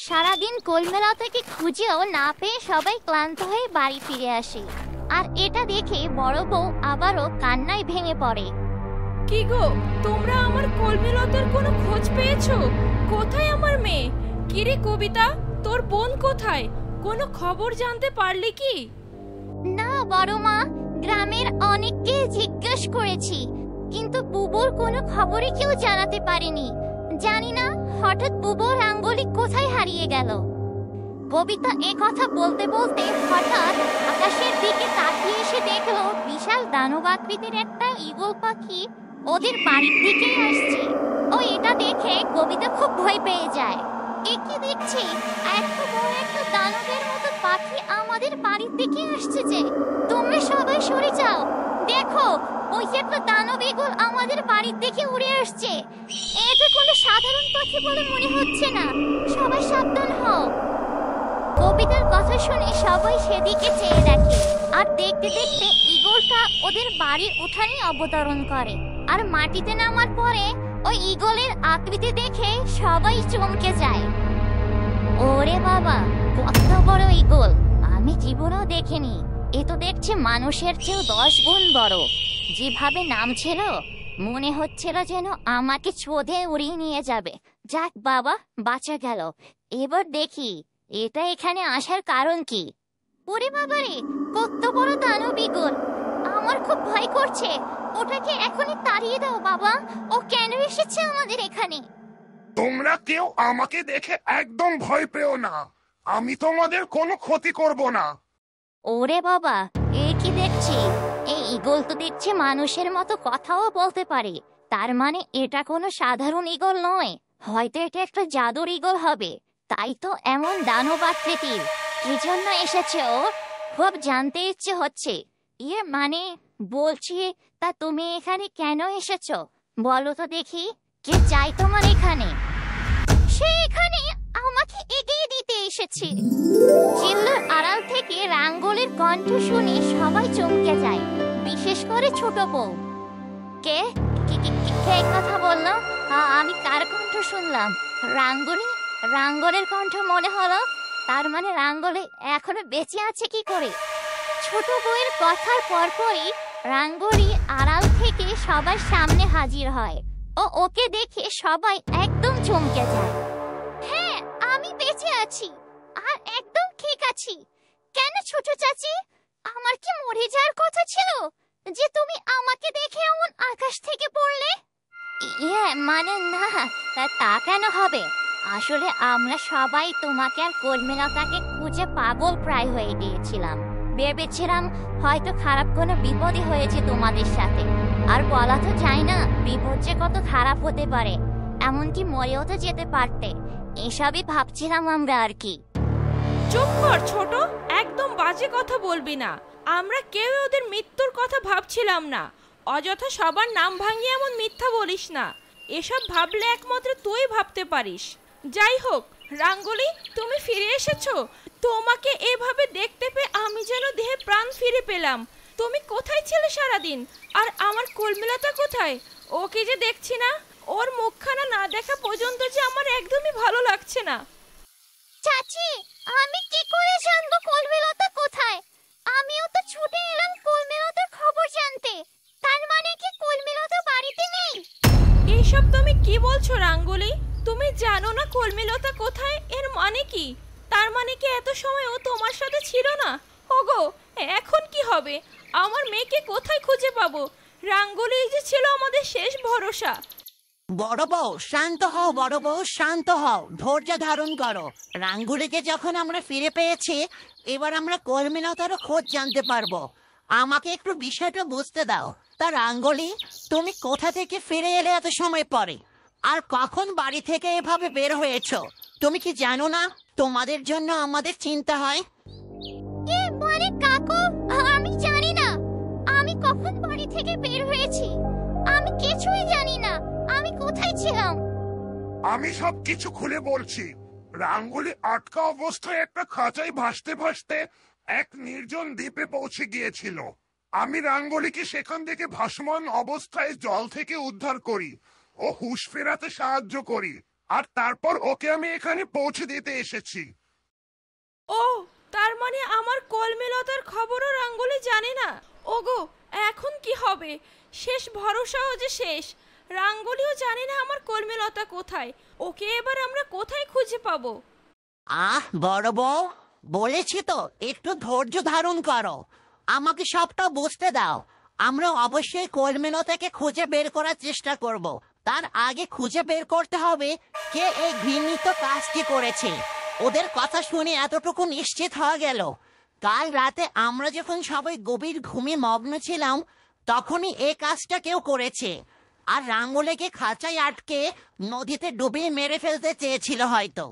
সারাদিন কোলমেলা থেকে খুঁজেও না পেয়ে সবাই ক্লান্ত হয়ে বাড়ি ফিরে আসে। আর এটা দেখে বড় বউ আবারও কান্নায় ভেঙে পড়ে। কি গো, তোমরা আমার কলমিলতার কোনো খোঁজ পেয়েছো? কোথায় আমার মেয়ে? কিরে কবিতা, তোর বোন কোথায়? কোনো খবর জানতে পারলি কি? না বড় মা, গ্রামের অনেককে জিজ্ঞেস করেছি, কিন্তু বুবুর কোনো খবরই কেউ জানাতে পারেনি। জানি না হঠাৎ বুবুর আঙ্গুলি কোথায় হারিয়ে গেল। কবিতা এ কথা বলতে বলতে হঠাৎ আকাশের দিকে তাকিয়ে এসে দেখলো বিশাল দানব আকৃতির একটা ঈগল পাখি ওদের বাড়ির দিকে আসছে। ও এটা দেখে কবিতা খুব ভয় পেয়ে যায়। এ কি দেখছি, এত বড় একটা দানবের মতো পাখি আমাদের বাড়ির দিকে আসছে যে! তোমরা সবাই সরে যাও, দেখো ওই একটা দানব ঈগল আমাদের বাড়ির দিকে উড়ে আসছে। এটা কোনো সাধারণ পাখি বলে মনে হচ্ছে না, সবাই সাবধান হও। কবিতার কথা শুনে সবাই সেদিকে চেয়ে দেখে, আর দেখতে দেখতে ঈগলটা ওদের বাড়ির উঠানে অবতরণ করে। আর মাটিতে নামার পরে ওই ঈগলের আকৃতি দেখে সবাই চমকে যায়। ওরে বাবা, কত বড় ঈগল! আমি জীবনেও দেখিনি। এ তো দেখছি মানুষের চেয়েও 10 গুণ বড়। যেভাবে নামছিল মনে হচ্ছিল যেন আমাকে ছোঁদে উড়িয়ে নিয়ে যাবে। যাক বাবা, বাঁচা গেল। এবার দেখি এটা এখানে আসার কারণ কি। ওরে বাবারে, কত বড় দানব ঈগল! আমার খুব ভয় করছে। ওটাকে এখনই তাড়িয়ে দাও বাবা। ও কেন এসেছে আমাদের এখানে? তোমরা কেউ আমাকে দেখে একদম ভয় পেও না, আমি তোমাদের কোনো ক্ষতি করব না। ওরে বাবা, এ কি দেখছি! এই ঈগল তো দেখছি মানুষের মতো কথাও বলতে পারে। তার মানে এটা কোনো সাধারণ ঈগল নয়, হয়তো এটা একটা জাদুর ঈগল হবে। তাই তো এমন দানব আকৃতির। কি জন্য এসেছে ও? খুব জানতে ইচ্ছে হচ্ছে। মানে বলছি, তা তুমি এখানে কেন এসেছো বলো তো দেখি। কে চাই তোমার এখানে? সে এখানে আমাকে এগিয়ে দিতে এসেছে। চিল্লার আড়াল থেকে রাঙ্গলের কণ্ঠ শুনে সবাই চমকে যায়, বিশেষ করে ছোট বউ। কে কে কথা বললো? আমি কার কণ্ঠ শুনলাম? রাঙ্গলি? রাঙ্গলের কণ্ঠ মনে হলো। তার মানে রাঙ্গলে এখনো বেঁচে আছে কি করে? ছোট বউয়ের কথার পরপরই রাঙ্গলি আড়াল থেকে সবার সামনে হাজির হয়। ওকে দেখে সবাই একদম চমকে যায়। হ্যাঁ, আমি বেঁচে আছি আর একদম ঠিক আছি। কেন ছোট চাচি, আমার কি মরে যাওয়ার কথা ছিল যে তুমি আমাকে দেখে এমন আকাশ থেকে পড়লে? মানে না, তা কেন হবে? আসলে আমরা সবাই তোমাকে আর কলমিলতাকে খুঁজে পাগল প্রায় হয়ে গিয়েছিলাম। ভেবেছিলাম হয়তো খারাপ কোনো বিপদই হয়েছে তোমাদের সাথে। আর বলা তো যায় না বিপদ যে কত খারাপ হতে পারে, এমনকি মরেও তো যেতে পারতে। এসবই ভাবছিলাম আমরা আর কি। চুপ কর ছোট, একদম বাজে কথা বলবি না। আমরা কেউ ওদের মৃত্যুর কথা ভাবছিলাম না। অযথা সবার নাম ভাঙিয়ে এমন মিথ্যা বলিস না। এসব ভাবলে একমাত্র তুই ভাবতে পারিস। যাই হোক রাঙ্গুলি, তুমি ফিরে এসেছো। তোমাকে এভাবে দেখতে পেয়ে আমি যেন দেহে প্রাণ ফিরে পেলাম। তুমি কোথায় ছিলে সারাদিন? আর আমার কলমিলতা কোথায়? ওকে যে দেখছি না, ওর মুখখানা না দেখা পর্যন্ত যে আমার একদমই ভালো লাগছে না। চাচি, আমি কি করে জানবো কলমিলতা কোথায়? আমিও তো ছুটে এলাম কলমিলতার খবর জানতে। তার মানে কি কলমিলতা বাড়িতে নেই? এইসব তুমি কি বলছো রাঙ্গুলি? তুমি জানো না কলমিলতা কোথায়? এর মানে কি? তার মানে কি এত সময় ও তোমার সাথে ছিল না? ওগো, এখন কি হবে? আমার মেয়েকে কোথায় খুঁজে পাবো? রাঙ্গুলি যে ছিল আমাদের শেষ ভরসা। বড় বউ শান্ত হও, বড় বউ শান্ত হও, ধৈর্য ধারণ করো। রাঙ্গুলিকে যখন আমরা ফিরে পেয়েছি, এবার আমরা কলমিলতারও খোঁজ জানতে পারবো। আমাকে একটু বিষয়টা বুঝতে দাও। তা রাঙ্গুলি, তুমি কোথা থেকে ফিরে এলে এত সময় পরে? আর কখন বাড়ি থেকে এভাবে বের হয়েছো? তুমি কি জানো না তোমাদের জন্য আমাদের চিন্তা হয়? মানে কাকু, আমি জানি না আমি কখন বাড়ি থেকে বের হয়েছি। আমি কিছুই জানি না আমি কোথায় ছিলাম। আমি সব কিছু খুলে বলছি। রাঙ্গুলি আটকা অবস্থায় একটা খাঁচায় ভাসতে ভাসতে এক নির্জন দ্বীপে পৌঁছে গিয়েছিল। আমি রাঙ্গুলিকে সেখান থেকে ভাসমান অবস্থায় জল থেকে উদ্ধার করি ও হুঁশ ফেরাতে সাহায্য করি। আর তারপর ওকে আমি এখানে পৌঁছে দিতে এসেছি। ও, তার মানে আমার কলমেলতার খবরও রাঙ্গুলি জানে না। ওগো, এখন কি হবে? শেষ ভরসাও যে শেষ। রাঙ্গুলিও জানে না আমার কলমেলতা কোথায়। ওকে এবার আমরা কোথায় খুঁজে পাবো? বড় বউ, বলেছি তো একটু ধৈর্য ধারণ করো, আমাকে সবটা বুঝতে দাও। আমরা অবশ্যই কলমেলতাকে খুঁজে বের করার চেষ্টা করব। তার আগে খুঁজে বের করতে হবে কে এই ঘৃণিত কাজটি করেছে। ওদের কথা শুনে এতটুকু নিশ্চিত হয়ে গেল, কাল রাতে আমরা যখন সবাই গভীর ঘুমে মগ্ন ছিলাম তখনই এই কাজটা কেউ করেছে। আর রাঙ্গুলিকে খাঁচায় আটকে নদীতে ডুবিয়ে মেরে ফেলতে চেয়েছিল হয়তো।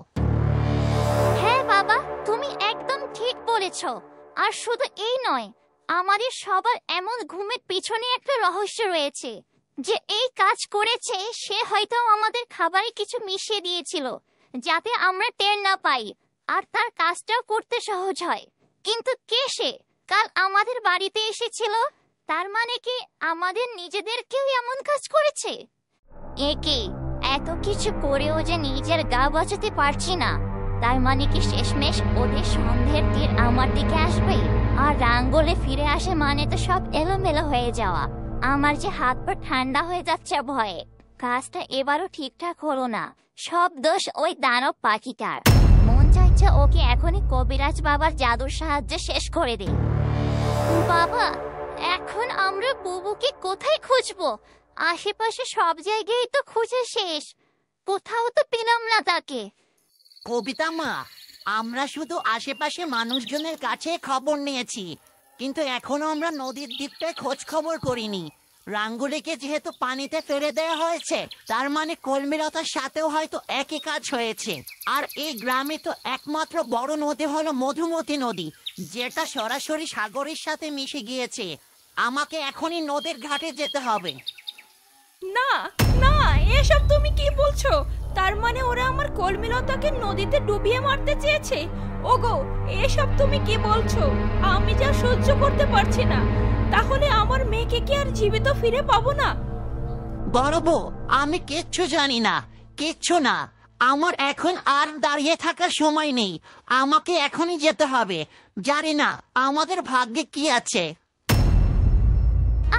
হ্যাঁ বাবা, তুমি একদম ঠিক বলেছ। আর শুধু এই নয়, আমাদের সবার এমন ঘুমের পিছনে একটা রহস্য রয়েছে। যে এই কাজ করেছে সে হয়তো আমাদের খাবারে কিছু মিশিয়ে দিয়েছিল যাতে আমরা টের না পাই, আর তার কাজটাও করতে সহজ হয়। কিন্তু কে সে? কাল আমাদের বাড়িতে এসেছিল, তার মানে কি আমাদের নিজেদেরকেও এমন কাজ করেছে? একে এত কিছু করেও যে নিজের গা বাঁচাতে পারছি না, তার মানে কি শেষমেশ ওদের সন্দেহের তীর আমার দিকে আসবে? আর রাঙ্গুলি ফিরে আসে মানে তো সব এলোমেলো হয়ে যাওয়া। আমার যে হাত পা ঠান্ডা হয়ে যাচ্ছে ভয়ে। কাজটা এবারও ঠিকঠাক হলো না, সব দোষ ওই দানব পাখিটার। মন চাইছে ওকে এখনই কবিরাজ বাবার জাদুর সাহায্যে শেষ করে দিই। বাবা, এখন আমরা বুবুকে কোথায় খুঁজবো? আশেপাশে সব জায়গায় তো খুঁজে শেষ, কোথাও তো পেলাম না তাকে। কবিতা মা, আমরা শুধু আশেপাশে মানুষজনের কাছে খবর নিয়েছি, কিন্তু এখনো আমরা নদীর দিকটায় খোঁজ খবর করিনি। রাঙ্গুলিকে যেহেতু পানিতে ফেলে দেওয়া হয়েছে, তার মানে কলমেলতার সাথেও হয়তো একই কাজ হয়েছে। আর এই গ্রামে তো একমাত্র বড় নদী হলো মধুমতি নদী, যেটা সরাসরি সাগরের সাথে মিশে গিয়েছে। আমাকে এখনই নদীর ঘাটে যেতে হবে। না না, এসব তুমি কি বলছো? তার মানে ওরা আমার কলমেলতাকে নদীতে ডুবিয়ে মারতে চেয়েছে? ওগো, এসব তুমি কি বলছো? আমি যা সহ্য করতে পারছি না। তাহলে আমার মেয়েকে কি আর জীবিত ফিরে পাবো না? বড় বউ, আমি কিচ্ছু জানি না, কিচ্ছু না। আমার এখন আর দাঁড়িয়ে থাকার সময় নেই, আমাকে এখনই যেতে হবে। জানি না আমাদের ভাগ্যে কি আছে।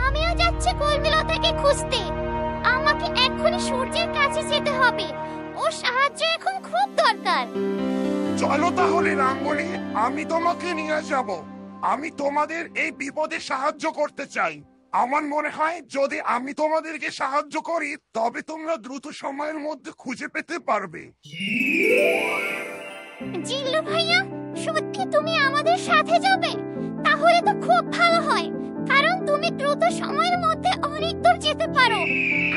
আমিও যাচ্ছি কলমেলতাকে খুঁজতে। আমাকে এক্ষুনি সূর্যের কাছে যেতে হবে, ওর সাহায্য এখন খুব দরকার। চলো তাহলে রাঙ্গুলি, আমি তোমাকে নিয়ে যাব। আমি তোমাদের এই বিপদে সাহায্য করতে চাই। আমার মনে হয় যদি আমি তোমাদেরকে সাহায্য করি তবে তোমরা দ্রুত সময়ের মধ্যে খুঁজে পেতে পারবে। জিল্লু ভাইয়া, সত্যি তুমি আমাদের সাথে যাবে? তাহলে তো খুব ভালো হয়, কারণ তুমি দ্রুত সময়ের মধ্যে অনেক দূর যেতে পারো।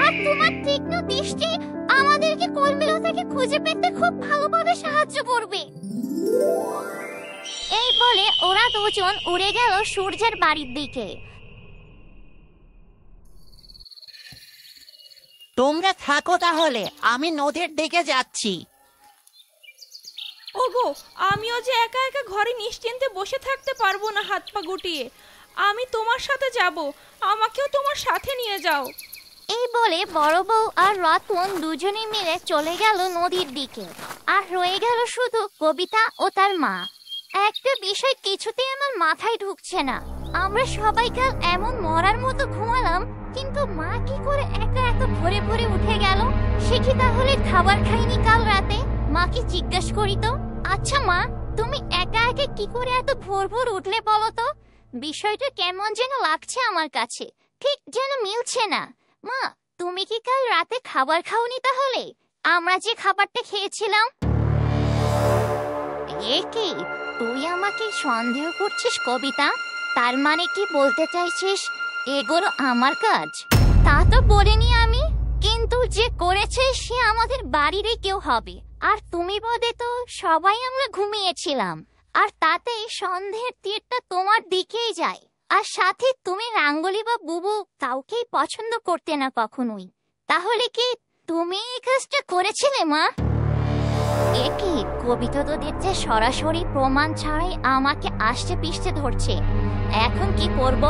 আর তোমার তীক্ষ্ণ দৃষ্টি আমাদেরকে কলমেলতাকে খুঁজে পেতে খুব ভালোভাবে সাহায্য করবে। এই বলে ওরা দুজন উড়ে গেল সূর্যের বাড়ির দিকে। তোমরা থাকো তাহলে, আমি নদীর দিকে যাচ্ছি। ওগো, আমিও যে একা একা ঘরে নিশ্চিন্তে বসে থাকতে পারবো না হাত পা গুটিয়ে। আমি তোমার সাথে যাব, আমাকেও তোমার সাথে নিয়ে যাও। এই বলে বড় বউ আর রতন দুজনে মিলে চলে গেল নদীর দিকে। আর রয়ে গেল শুধু কবিতা ও তার মা। একটা বিষয় কিছুতেই আমার মাথায় ঢুকছে না, আমরা সবাই কাল এমন মরার মতো ঘুমালাম, কিন্তু মা কি করে একা এত ভোরে ভোরে উঠে গেল? সে কি তাহলে খাবার খায়নি কাল রাতে? মাকে জিজ্ঞেস করি তো। আচ্ছা মা, তুমি একা একা কি করে এত ভোর ভোর উঠলে বলো তো? বিষয়টা কেমন যেন লাগছে আমার কাছে, ঠিক যেন মিলছে না। মা, তুমি কি কাল রাতে খাবার খাওনি তাহলে? আমরা যে খাবারটা খেয়েছিলাম। এ কি, তুই আমাকে সন্দেহ করছিস কবিতা? তার মানে কি বলতে চাইছিস এগুলো আমার কাজ? তা তো বলিনি আমি, কিন্তু যে করেছে সে আমাদের বাড়িরই কেউ হবে। আর তুমি বোধে তো সবাই আমরা ঘুমিয়েছিলাম, আর তাতে সন্দেহের তীরটা তোমার দিকেই যায়। আর সাথে তুমি রাঙ্গুলি বা বুবু কাউকেই পছন্দ করতে না কখনোই। তাহলে কি তুমি এই কাজটা করেছিলে মা? এ কি, কবিতা তো দেখছে সরাসরি প্রমাণ ছাড়াই আমাকে আষ্টে পিষ্টে ধরছে। এখন কি করব?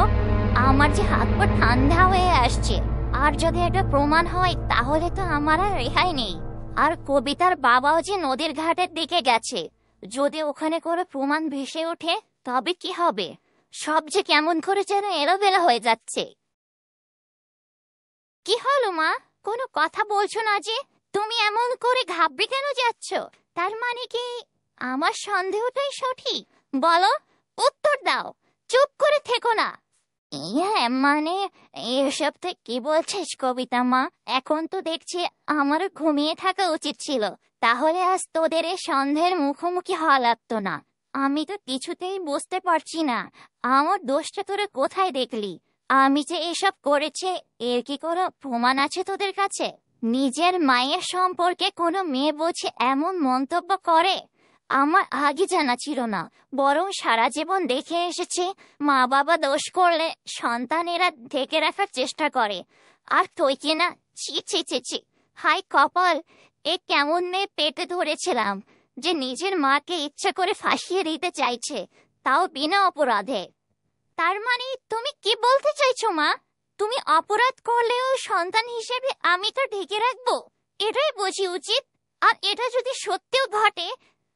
আমার যে হাত পা ঠান্ডা হয়ে আসছে। আর যদি এটা প্রমাণ হয় তাহলে তো আমার আর রেহাই নেই। আর কবিতার বাবাও যে নদীর ঘাটের দিকে গেছে। যদি ওখানে করে প্রমাণ ভেসে ওঠে তবে কি হবে? সব যে কেমন করে যেন এলোমেলো হয়ে যাচ্ছে। কি হলো মা, কোনো কথা বলছো না যে? তুমি এমন করে ঘাবড়ে কেন যাচ্ছ? তার মানে কি আমার সন্দেহটাই সঠিক? বলো, উত্তর দাও, চুপ করে থেকো না। মানে এসব তুই কি বলছিস কবিতা মা? এখন তো দেখছি আমার ঘুমিয়ে থাকা উচিত ছিল, তাহলে আজ তোদের এই সন্দেহের মুখোমুখি হওয়া লাগতো না। আমি তো কিছুতেই বুঝতে পারছি না আমার দোষটা তোরা কোথায় দেখলি। আমি যে এসব করেছে এর কি কোনো প্রমাণ আছে তোদের কাছে? নিজের মায়ের সম্পর্কে কোনো মেয়ে বুঝে এমন মন্তব্য করে? আমার আগে জানা ছিল না, বরং সারা জীবন দেখে এসেছি মা বাবা দোষ করলে সন্তানেরা ঢেকে রাখার চেষ্টা করে, আর তুই কিনা ছি ছি ছি ছি। হাই কপাল, এ কেমন মেয়ে পেটে ধরেছিলাম যে নিজের মাকে ইচ্ছা করে ফাঁসিয়ে দিতে চাইছে, তাও বিনা অপরাধে। তার মানে তুমি কি বলতে চাইছো মা? তুমি অপরাধ করলেও সন্তান হিসেবে আমি তো ঢেকে রাখবো, এটাই বুঝি উচিত। আর এটা যদি সত্যিও ঘটে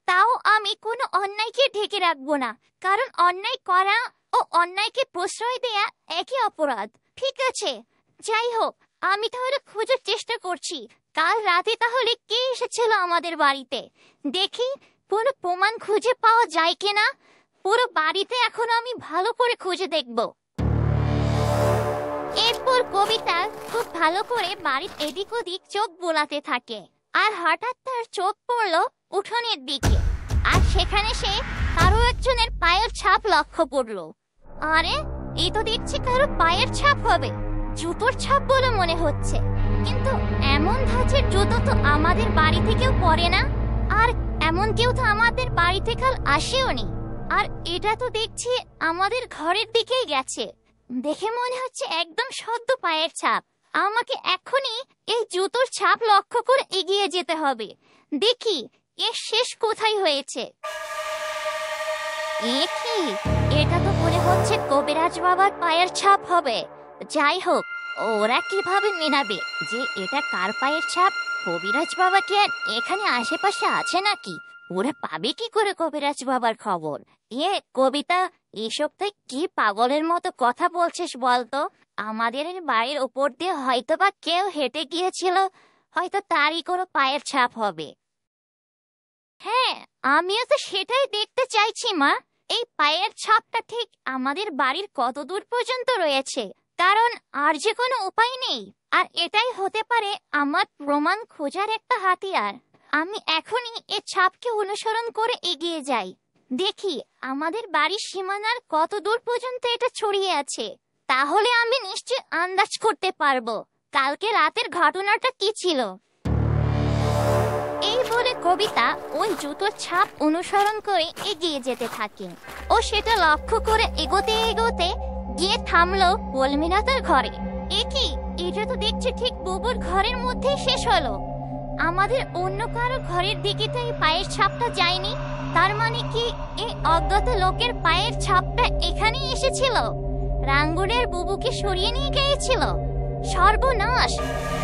তাও আমি কোনো অন্যায়কে ঢেকে রাখবো না, কারণ অন্যায় করা ও অন্যায়কে প্রশ্রয় দেয়া একই অপরাধ। ঠিক আছে, যাই হোক, আমি তাহলে খোঁজার চেষ্টা করছি কাল রাতে তাহলে কে এসেছিল আমাদের বাড়িতে। দেখি কোনো প্রমাণ খুঁজে পাওয়া যায় কিনা। পুরো বাড়িতে এখন আমি ভালো করে খুঁজে দেখব। এরপর কবিতা খুব ভালো করে বাড়ির এদিক ওদিক চোখ বোলাতে থাকে, আর হঠাৎ তার চোখ পড়ল উঠোনের দিকে, আর সেখানে সে কারো একজনের পায়ের ছাপ লক্ষ্য করলো। আরে, এই তো দেখছি কারো পায়ের ছাপ হবে, জুতোর ছাপ বলে মনে হচ্ছে, কিন্তু এমন ধাঁচের জুতো তো আমাদের বাড়ি থেকেও পরে না, আর এমন কেউ তো আমাদের বাড়িতে কাল আসেও নি। আর এটা তো দেখছি আমাদের ঘরের দিকেই গেছে, দেখে মনে হচ্ছে একদম সদ্য পায়ের ছাপ। আমাকে এখনই এই জুতোর ছাপ লক্ষ্য করে এগিয়ে যেতে হবে, দেখি এর শেষ কোথায় হয়েছে। এ কি, এটা তো মনে হচ্ছে কবিরাজ বাবার পায়ের ছাপ হবে। যাই হোক, ওরা কিভাবে মেনাবে যে এটা কার পায়ের ছাপ? কবিরাজ বাবা কি আর এখানে আশেপাশে আছে নাকি? ওরা পাবে কি করে কবিরাজ বাবার খবর? কবিতা, এসব তুই কি পাগলের মতো কথা বলছিস বলতো? আমাদের বাড়ির উপর দিয়ে হয়তো বা কেউ হেঁটে গিয়েছিল, হয়তো তারই কোনো পায়ের ছাপ হবে। হ্যাঁ, আমিও তো সেটাই দেখতে চাইছি মা। এই পায়ের ছাপটা ঠিক আমাদের বাড়ির কত দূর পর্যন্ত রয়েছে, কারণ আর যে কোনো উপায় নেই। আর এটাই হতে পারে আমার প্রমাণ খোঁজার একটা হাতিয়ার। আমি এখনই এই ছাপকে অনুসরণ করে এগিয়ে যাই, দেখি আমাদের বাড়ির সীমানার কত দূর পর্যন্ত এটা ছড়িয়ে আছে। তাহলে আমি নিশ্চয় আন্দাজ করতে পারবো কালকে রাতের ঘটনাটা কি ছিল। এই বলে কবিতা ওই জুতোর ছাপ অনুসরণ করে এগিয়ে যেতে থাকে। ও সেটা লক্ষ্য করে এগোতে এগোতে গিয়ে থামলো কলমিনাতার ঘরে। কি, এটা তো দেখছি ঠিক বুবুর ঘরের মধ্যেই শেষ হলো। আমাদের অন্য কারো ঘরের দিকে তো এই পায়ের ছাপটা যায়নি, তার মানে কি এই অজ্ঞাত লোকের পায়ের ছাপটা এখানেই এসেছিল? রাঙ্গুনের বুবুকে সরিয়ে নিয়ে গিয়েছিল? সর্বনাশ,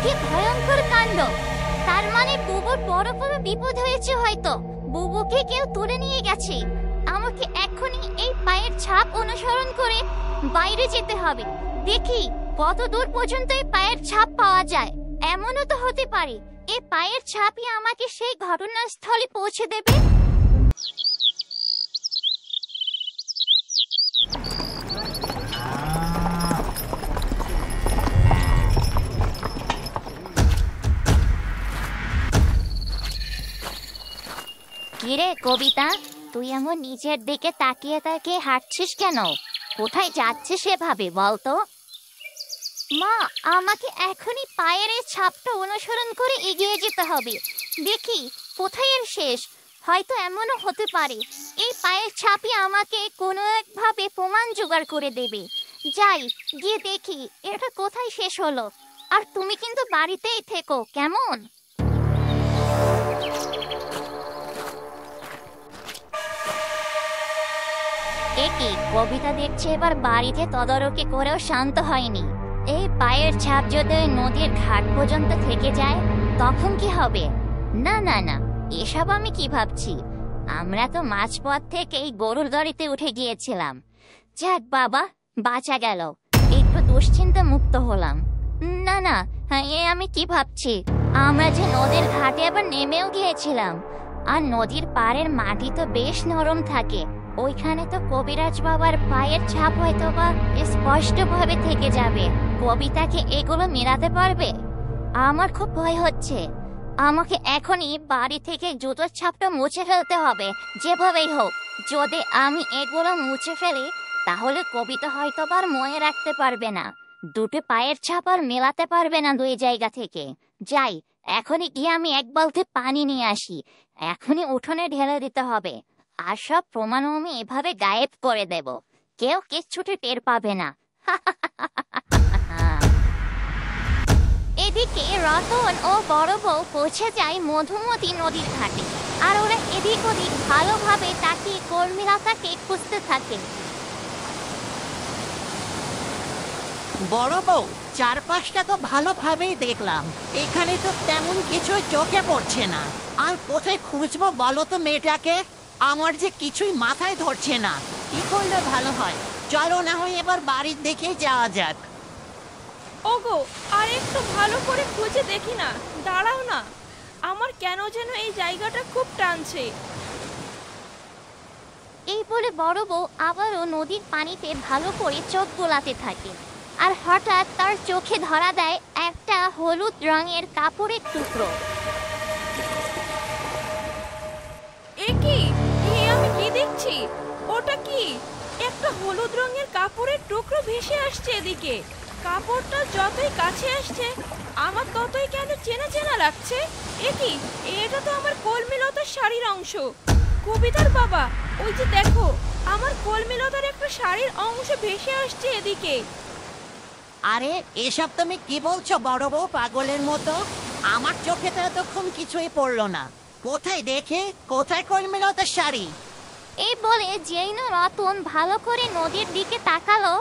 কি ভয়ঙ্কর কাণ্ড! তার মানে বুবুর বড় কোনো বিপদ হয়েছে, হয়তো বুবুকে কেউ তুলে নিয়ে গেছে। আমাকে এখনই এই পায়ের ছাপ অনুসরণ করে বাইরে যেতে হবে, দেখি কত দূর পর্যন্ত এই পায়ের ছাপ পাওয়া যায়। এমনও তো হতে পারে এই পায়ের ছাপই আমাকে সেই ঘটনাস্থলে পৌঁছে দেবে। কিরে কবিতা, তুই এমন নিজের দিকে তাকিয়ে তাকিয়ে হাঁটছিস কেন? কোথায় যাচ্ছিস এভাবে বলতো? মা, আমাকে এখনই পায়ের এই ছাপটা অনুসরণ করে এগিয়ে যেতে হবে, দেখি কোথায় এর শেষ। হয়তো এমনও হতে পারে এই পায়ের ছাপই আমাকে কোনো একভাবে প্রমাণ জোগাড় করে দেবে। যাই গিয়ে দেখি এটা কোথায় শেষ হলো। আর তুমি কিন্তু বাড়িতেই থেকো, কেমন? কি, কবিতা দেখছে এবার বাড়িতে তদারকি করেও শান্ত হয়নি। এই পায়ের ছাপ যদি নদীর ঘাট পর্যন্ত থেকে যায় তখন কি হবে? না না না, এসব আমি কি ভাবছি? আমরা তো মাঝপথ থেকেই গরুর গাড়িতে উঠে গিয়েছিলাম। যাক বাবা, বাঁচা গেল, একটু দুশ্চিন্তা মুক্ত হলাম। না না, এ আমি কি ভাবছি? আমরা যে নদীর ঘাটে আবার নেমেও গিয়েছিলাম, আর নদীর পাড়ের মাটি তো বেশ নরম থাকে। ওইখানে তো কবিরাজ বাবার পায়ের ছাপ হয়তো বা স্পষ্টভাবে থেকে যাবে। কবিতাকে এগুলো মেলাতে পারবে? আমার খুব ভয় হচ্ছে। আমাকে এখনই বাড়ি থেকে জুতোর ছাপটা মুছে ফেলতে হবে যেভাবেই হোক। যদি আমি এগুলো মুছে ফেলি তাহলে কবিতা হয়তো আর মনে রাখতে পারবে না, দুটো পায়ের ছাপ আর মেলাতে পারবে না দুই জায়গা থেকে। যাই, এখনই গিয়ে আমি এক বালতি পানি নিয়ে আসি, এখনই উঠোনে ঢেলে দিতে হবে। আর সব প্রমাণ আমি এভাবে গায়েব করে দেব, কেউ কিচ্ছুটি টের পাবে না। এদিকে রতন ও বড় বউ পৌঁছে যায় মধুমতি নদীর ঘাটে, আর ওরা এদিক ওদিক ভালোভাবে তাকিয়ে কর্মীলতাকে খুঁজতে থাকে। বড় বউ, চারপাশটা তো ভালোভাবেই দেখলাম, এখানে তো তেমন কিছু চোখে পড়ছে না। আর কোথায় খুঁজবো বলো তো মেয়েটাকে? আমার যে কিছুই মাথায় ধরছে না। কি করলে ভালো হয়? চলো না হয় এবার বাড়ির দিকেই যাওয়া যাক। ওগো, আর একটু ভালো করে খুঁজে দেখি না? দাঁড়াও না, আমার কেন যেন এই জায়গাটা খুব টানছে। এই বলে বড় বউ আবারও নদীর পানিতে ভালো করে চোখ বোলাতে থাকে, আর হঠাৎ তার চোখে ধরা দেয় একটা হলুদ রঙের কাপড়ের টুকরো। এ কি? আমি কি দেখছি? ওটা কি? একটা হলুদ রঙের কাপড়ের টুকরো ভেসে আসছে এদিকে। কাপড়টা যতই কাছে আসছে আমার ততই কেন চেনা চেনা লাগছে। এ কি? এটা তো আমার কলমিলতার শাড়ির অংশ। কবিতার বাবা, ওই যে দেখো, আমার কলমিলতার একটা শাড়ির অংশ ভেসে আসছে এদিকে। আরে এসব তুমি কি বলছো বড় বউ, পাগলের মতো? আমার চোখে তো এতক্ষণ কিছুই পড়লো না। কোথায় দেখে, কোথায় কর্মীলতার শাড়ি? এই বলে যেই না রতন ভালো করে নদীর দিকে তাকালো,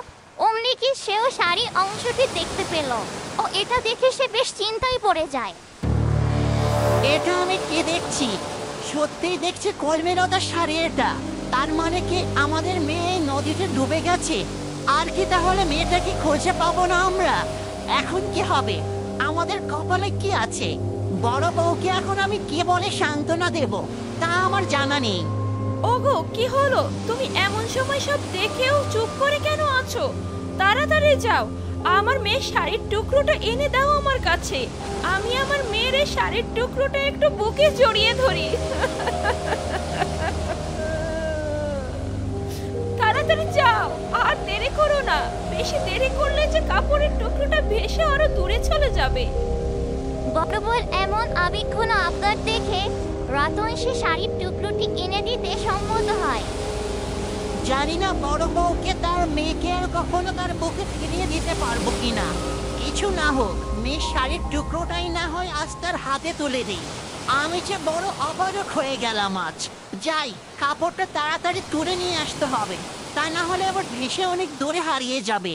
অমনি কি সেও শাড়ির অংশটি দেখতে পেল। ও এটা দেখে সে বেশ চিন্তায় পড়ে যায়। এটা আমি কি দেখছি? সত্যিই দেখছি কর্মীলতার শাড়ি এটা। তার মানে কি আমাদের মেয়ে নদীতে ডুবে গেছে? আর কি তাহলে মেয়েটাকে খুঁজে পাবো না আমরা? এখন কি হবে? আমাদের কপালে কি আছে? বড় বউকে এখন আমি কি বলে সান্ত্বনা দেব তা আমার জানা নেই। ওগো, কি হলো? তুমি এমন সময় সব দেখেও চুপ করে কেন আছো? তাড়াতাড়ি যাও, আমার মেয়ের শাড়ির টুকরোটা এনে দাও আমার কাছে। আমি আমার মেয়ের এই শাড়ির টুকরোটা একটু বুকে জড়িয়ে ধরি। তাড়াতাড়ি যাও, আর দেরি করো না। বেশি দেরি করলে যে কাপড়ের টুকরোটা ভেসে আরো দূরে চলে যাবে। বড় বউয়ের এমন আবেগঘন আবদার দেখে রতন সে শাড়ির টুকরোটি এনে দিতে সম্মত হয়। জানি না বড় বউকে তার মেয়েকে আর কখনো তার বুকে ফিরিয়ে দিতে পারবো কিনা। কিছু না হোক, মেয়ের শাড়ির টুকরোটাই না হয় আজ তার হাতে তুলে দিই। আমি যে বড় অবারক হয়ে গেলাম আজ। যাই, কাপড়টা তাড়াতাড়ি তুলে নিয়ে আসতে হবে, তা না হলে আবার ভেসে অনেক দূরে হারিয়ে যাবে।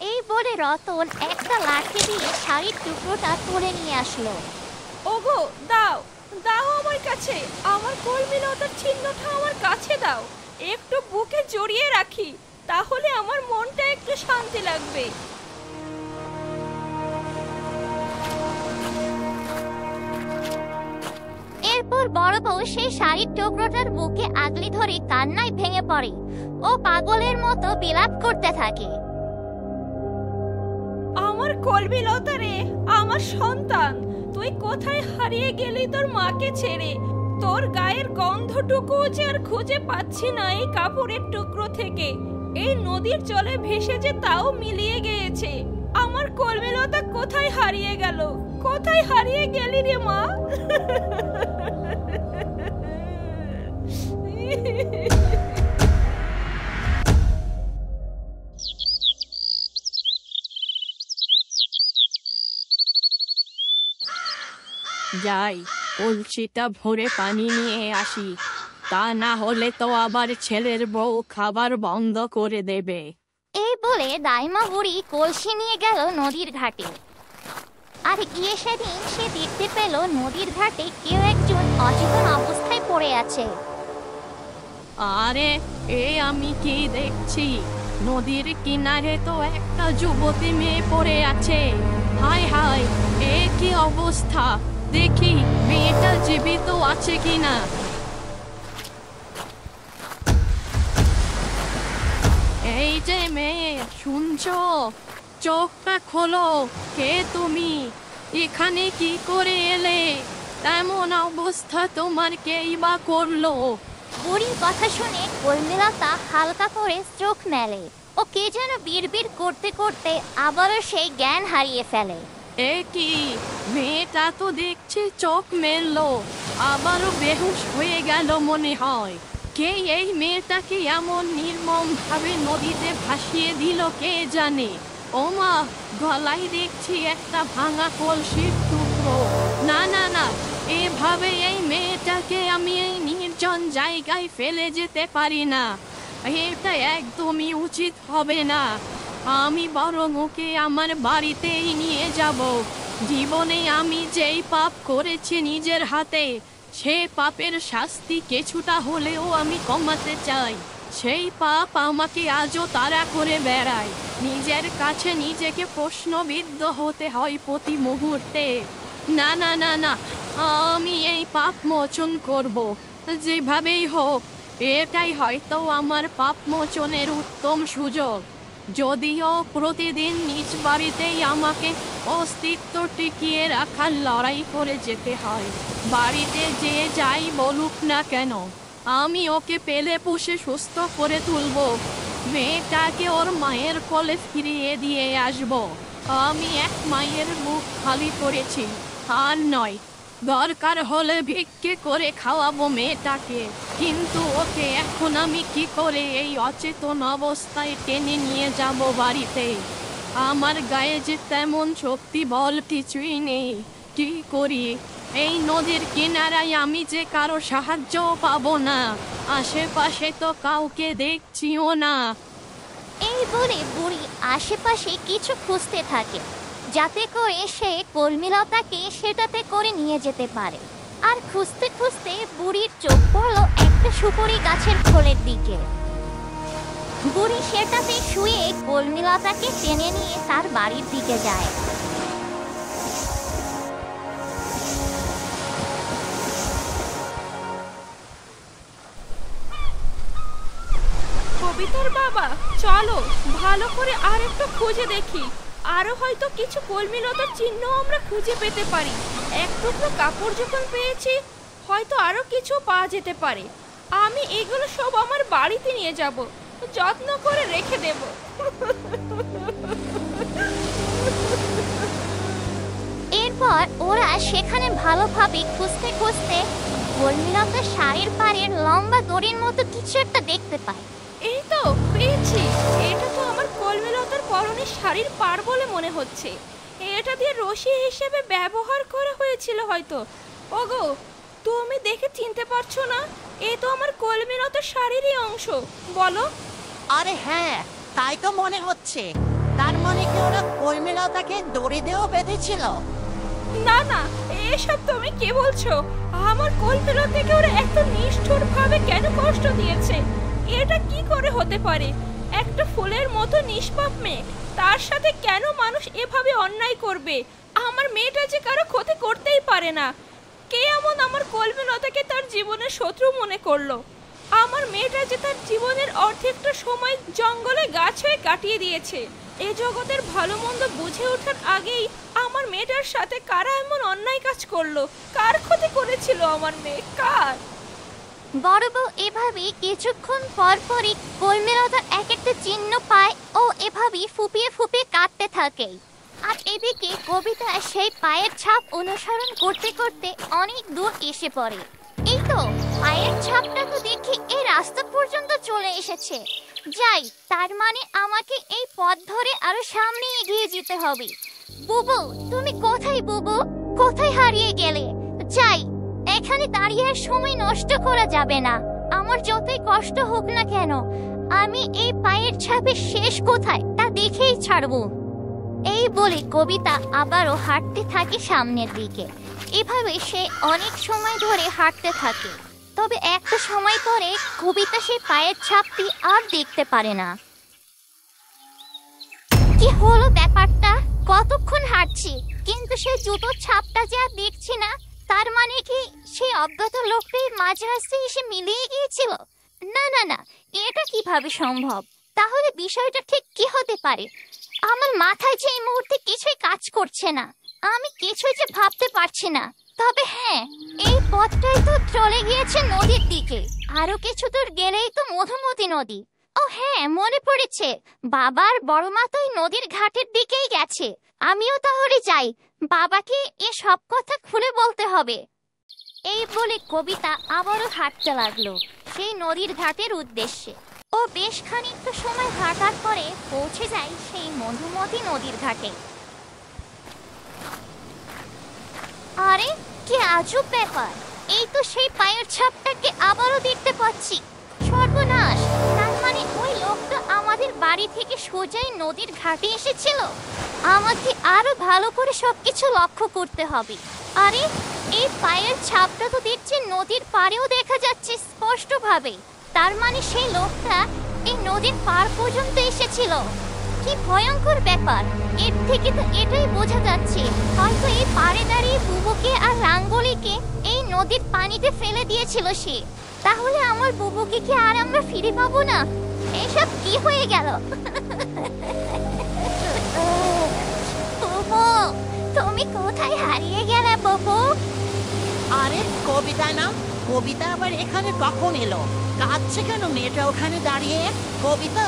এই বলে রতন একটা লাঠি দিয়ে শাড়ির টুকরোটা তুলে নিয়ে আসলো। ওগো, দাও দাও আমার কাছে, আমার কলমিলতার চিহ্নটা আমার কাছে দাও। একটু বুকে জড়িয়ে রাখি, তাহলে আমার মনটা একটু শান্তি লাগবে। এরপর বড় বউ সেই শাড়ির টুকরোটার বুকে আগলি ধরে কান্নায় ভেঙে পড়ে ও পাগলের মতো বিলাপ করতে থাকে। আমার কলমিলতা রে, আমার সন্তান, তুই কোথায় হারিয়ে গেলি তোর মাকে ছেড়ে? তোর গায়ের গন্ধটুকু যে আর খুঁজে পাচ্ছি না এই কাপড়ের টুকরো থেকে। এই নদীর জলে ভেসে যে তাও মিলিয়ে গিয়েছে। আমার কলমিলতা কোথায় হারিয়ে গেল? কোথায় হারিয়ে গেলি রে মা? যাই, কলসিটা ভরে পানি নিয়ে আসি, তা না হলে তো আবার ছেলের বউ খাবার বন্ধ করে দেবে। এই বলে দাইমা বুড়ি কলসি নিয়ে গেল নদীর ঘাটে, আর গিয়ে সেদিন সে দেখতে পেল নদীর ঘাটে কেউ একজন অচেতন অবস্থায় পড়ে আছে। আরে এ আমি কি দেখছি, নদীর কিনারে তো একটা যুবতী মেয়ে পড়ে আছে। হায় হায়, এ কি অবস্থা! দেখি মেয়েটা জীবিত আছে কিনা। এই যে মেয়ে, শুনছো? চোখটা খোলো। কে তুমি? এখানে কি করে এলে? এমন অবস্থা তোমার কেই বা করলো? বুড়ির কথা শুনে কর্মীলতা হালকা করে চোখ মেলে। ও কে যেন বিড়বিড় করতে করতে আবারও সেই জ্ঞান হারিয়ে ফেলে। এ কি, মেয়েটা তো দেখছি চোখ মেললো, আবারও বেহুশ হয়ে গেল মনে হয়। কে এই মেয়েটাকে এমন নির্মম ভাবে নদীতে ভাসিয়ে দিল কে জানে। ও মা, গলায় দেখছি একটা ভাঙা কলসির টুকরো। না না না, এভাবে এই মেয়েটাকে আমি এই নির্জন জায়গায় ফেলে যেতে পারি না। এটা একদমই উচিত হবে না। আমি বরং ওকে আমার বাড়িতেই নিয়ে যাব। জীবনে আমি যেই পাপ করেছি নিজের হাতে, সে পাপের শাস্তি কিছুটা হলেও আমি কমাতে চাই। সেই পাপ আমাকে আজও তাড়া করে বেড়ায়। নিজের কাছে নিজেকে প্রশ্নবিদ্ধ হতে হয় প্রতি মুহূর্তে। না না না না, আমি এই পাপ মোচন করব, যেভাবেই হোক। এটাই হয়তো আমার পাপ মোচনের উত্তম সুযোগ। যদিও প্রতিদিন নিজ বাড়িতেই আমাকে অস্তিত্ব টিকিয়ে রাখার লড়াই করে যেতে হয়। বাড়িতে যে যাই বলুক না কেন, আমি ওকে পেলে পুষে সুস্থ করে তুলব। মেয়েটাকে ওর মায়ের কোলে ফিরিয়ে দিয়ে আসব। আমি এক মায়ের মুখ খালি করেছি, আর নয়। দরকার হলে ভিক্ষে করে খাওয়াবো মেয়েটাকে। কিন্তু ওকে এখন আমি কি করে এই অচেতন অবস্থায় টেনে নিয়ে যাব বাড়িতে? আমার গায়ে যে তেমন শক্তি বল কিছুই নেই। কি করি? এই নদীর কিনারায় আমি যে কারো সাহায্য পাবো না। আশেপাশে তো কাউকে দেখছিও না। এই বলে বুড়ি আশেপাশে কিছু খুঁজতে থাকে, যাতে করে সে কর্মীলতাকে সেটাতে করে নিয়ে যেতে পারে। আর খুঁজতে খুঁজতে বুড়ির চোখ পড়ল একটা সুপারি গাছের খোলের দিকে। বুড়ি সেটাতে শুয়ে কর্মীলতাকে টেনে নিয়ে তার বাড়ির দিকে যায়। কবিতার বাবা, চলো ভালো করে আর একটু খুঁজে দেখি। আরো হয়তো কিছু কলমিলতার চিহ্ন আমরা খুঁজে পেতে পারি। এক টুকরো কাপড় যখন পেয়েছি, হয়তো আরো কিছু পাওয়া যেতে পারে। আমি এগুলো সব আমার বাড়িতে নিয়ে যাব, যত্ন করে রেখে দেব। এরপর ওরা সেখানে ভালোভাবে খুঁজতে খুঁজতে কর্মীলতার শাড়ির পাড়ের লম্বা দড়ির মতো কিছু একটা দেখতে পায়। এই তো পেয়েছি, এটা তো আমার কলমিলতার পরনের শাড়ির পাড় বলে মনে হচ্ছে। এটা দিয়ে রশি হিসেবে ব্যবহার করা হয়েছিল হয়তো। ওগো, তুমি দেখে চিনতে পারছো না? এই তো আমার কলমিলতার শাড়িরই অংশ। বলো। আরে হ্যাঁ, তাই তো মনে হচ্ছে। তার মানে কি ওরা কর্মীলতাকে দড়ি দিয়েও বেঁধেছিল? না না, এসব তুমি কি বলছো? আমার কলমিলতাকে ওরা এত নিষ্ঠুর ভাবে কেন কষ্ট দিয়েছে? এটা কি করে হতে পারে? একটা ফুলের মতো নিষ্পাপ মেয়ে, তার সাথে কেন মানুষ এভাবে অন্যায় করবে? আমার মেয়েটা যে কারো ক্ষতি করতেই পারে না। কে এমন আমার কলমিলতাকে তার জীবনের শত্রু মনে করলো? আমার মেয়েটা যে তার জীবনের অর্ধেকটা সময় জঙ্গলে গাছ হয়ে কাটিয়ে দিয়েছে। এই জগতের ভালো মন্দ বুঝে ওঠার আগেই আমার মেয়েটার সাথে কারা এমন অন্যায় কাজ করলো? কার ক্ষতি করেছিল আমার মেয়ে? কার? বড় বউ এভাবেই কিছুক্ষণ পর পরই কলমিলতার এক একটা চিহ্ন পায় ও এভাবেই ফুপিয়ে ফুপিয়ে কাটতে থাকে। আর এদিকে কবিতা সেই পায়ের ছাপ অনুসরণ করতে করতে অনেক দূর এসে পড়ে। এই তো পায়ের ছাপটা তো দেখি এই রাস্তা পর্যন্ত চলে এসেছে। যাই, তার মানে আমাকে এই পথ ধরে আরো সামনে এগিয়ে যেতে হবে। বুবু, তুমি কোথায় বুবু? কোথায় হারিয়ে গেলে? যাই, এখানে দাঁড়িয়ে আর সময় নষ্ট করা যাবে না। আমার যতই কষ্ট হোক না কেন, আমি এই পায়ের ছাপের শেষ কোথায় তা দেখেই ছাড়বো। এই বলে কবিতা আবারও হাঁটতে থাকে সামনের দিকে। এভাবে সে অনেক সময় ধরে হাঁটতে থাকে। তবে একটা সময় পরে কবিতা সেই পায়ের ছাপটি আর দেখতে পারে না। কি হলো ব্যাপারটা? কতক্ষণ হাঁটছি কিন্তু সেই জুতোর ছাপটা যে আর দেখছি না। তার মানে কি সেই অজ্ঞাত লোকটি মাঝ রাস্তায় এসে মিলিয়ে গিয়েছিল? না না না, এটা কিভাবে সম্ভব? তাহলে বিষয়টা ঠিক কি হতে পারে? আমার মাথায় যে এই মুহূর্তে কিছুই কাজ করছে না। আমি কিছুই যে ভাবতে পারছি না। তবে হ্যাঁ, এই পথটাই তো চলে গিয়েছে নদীর দিকে। আরো কিছু দূর গেলেই তো মধুমতি নদী। ও হ্যাঁ, মনে পড়েছে, বাবার বড় মা তো নদীর ঘাটের দিকেই গেছে। আমিও তাহলে যাই, বাবাকে এ সব কথা খুলে বলতে হবে। এই বলে কবিতা আবারও হাঁটতে লাগলো সেই নদীর ঘাটের উদ্দেশ্যে। ও বেশ খানিকটা সময় হাঁটার পরে পৌঁছে যায় সেই মধুমতি নদীর ঘাটে। আরে কি আজব ব্যাপার! এই তো সেই পায়ের ছাপটাকে আবারও দেখতে পাচ্ছি। সর্বনাশ! তার মানে ওই লোকটা আমাদের বাড়ি থেকে সোজাই নদীর ঘাটে এসেছিল। আমাকে আরো ভালো করে সবকিছু লক্ষ্য করতে হবে। আরে এই পায়ের ছাপটা তো দেখছি নদীর পাড়েও দেখা যাচ্ছে স্পষ্টভাবে। তার মানে সেই লোকটা এই নদীর পাড় পর্যন্ত এসেছিল। কি ভয়ঙ্কর ব্যাপার! এর থেকে তো এটাই বোঝা যাচ্ছে হয়তো এই পাড়ে দাঁড়িয়ে বুবুকে আর রাঙ্গলিকে এই নদীর পানিতে ফেলে দিয়েছিল সে। তাহলে আমার বুবুকে কি আর আমরা ফিরে পাবো না? এসব কি হয়ে গেল? বুবু, তুমি কোথায় হারিয়ে গেলে বুবু? আরে কবিতা না, কবিতা আবার এখানে কখন এলো? কাঁদছে কেন মেয়েটা ওখানে দাঁড়িয়ে? কবিতা,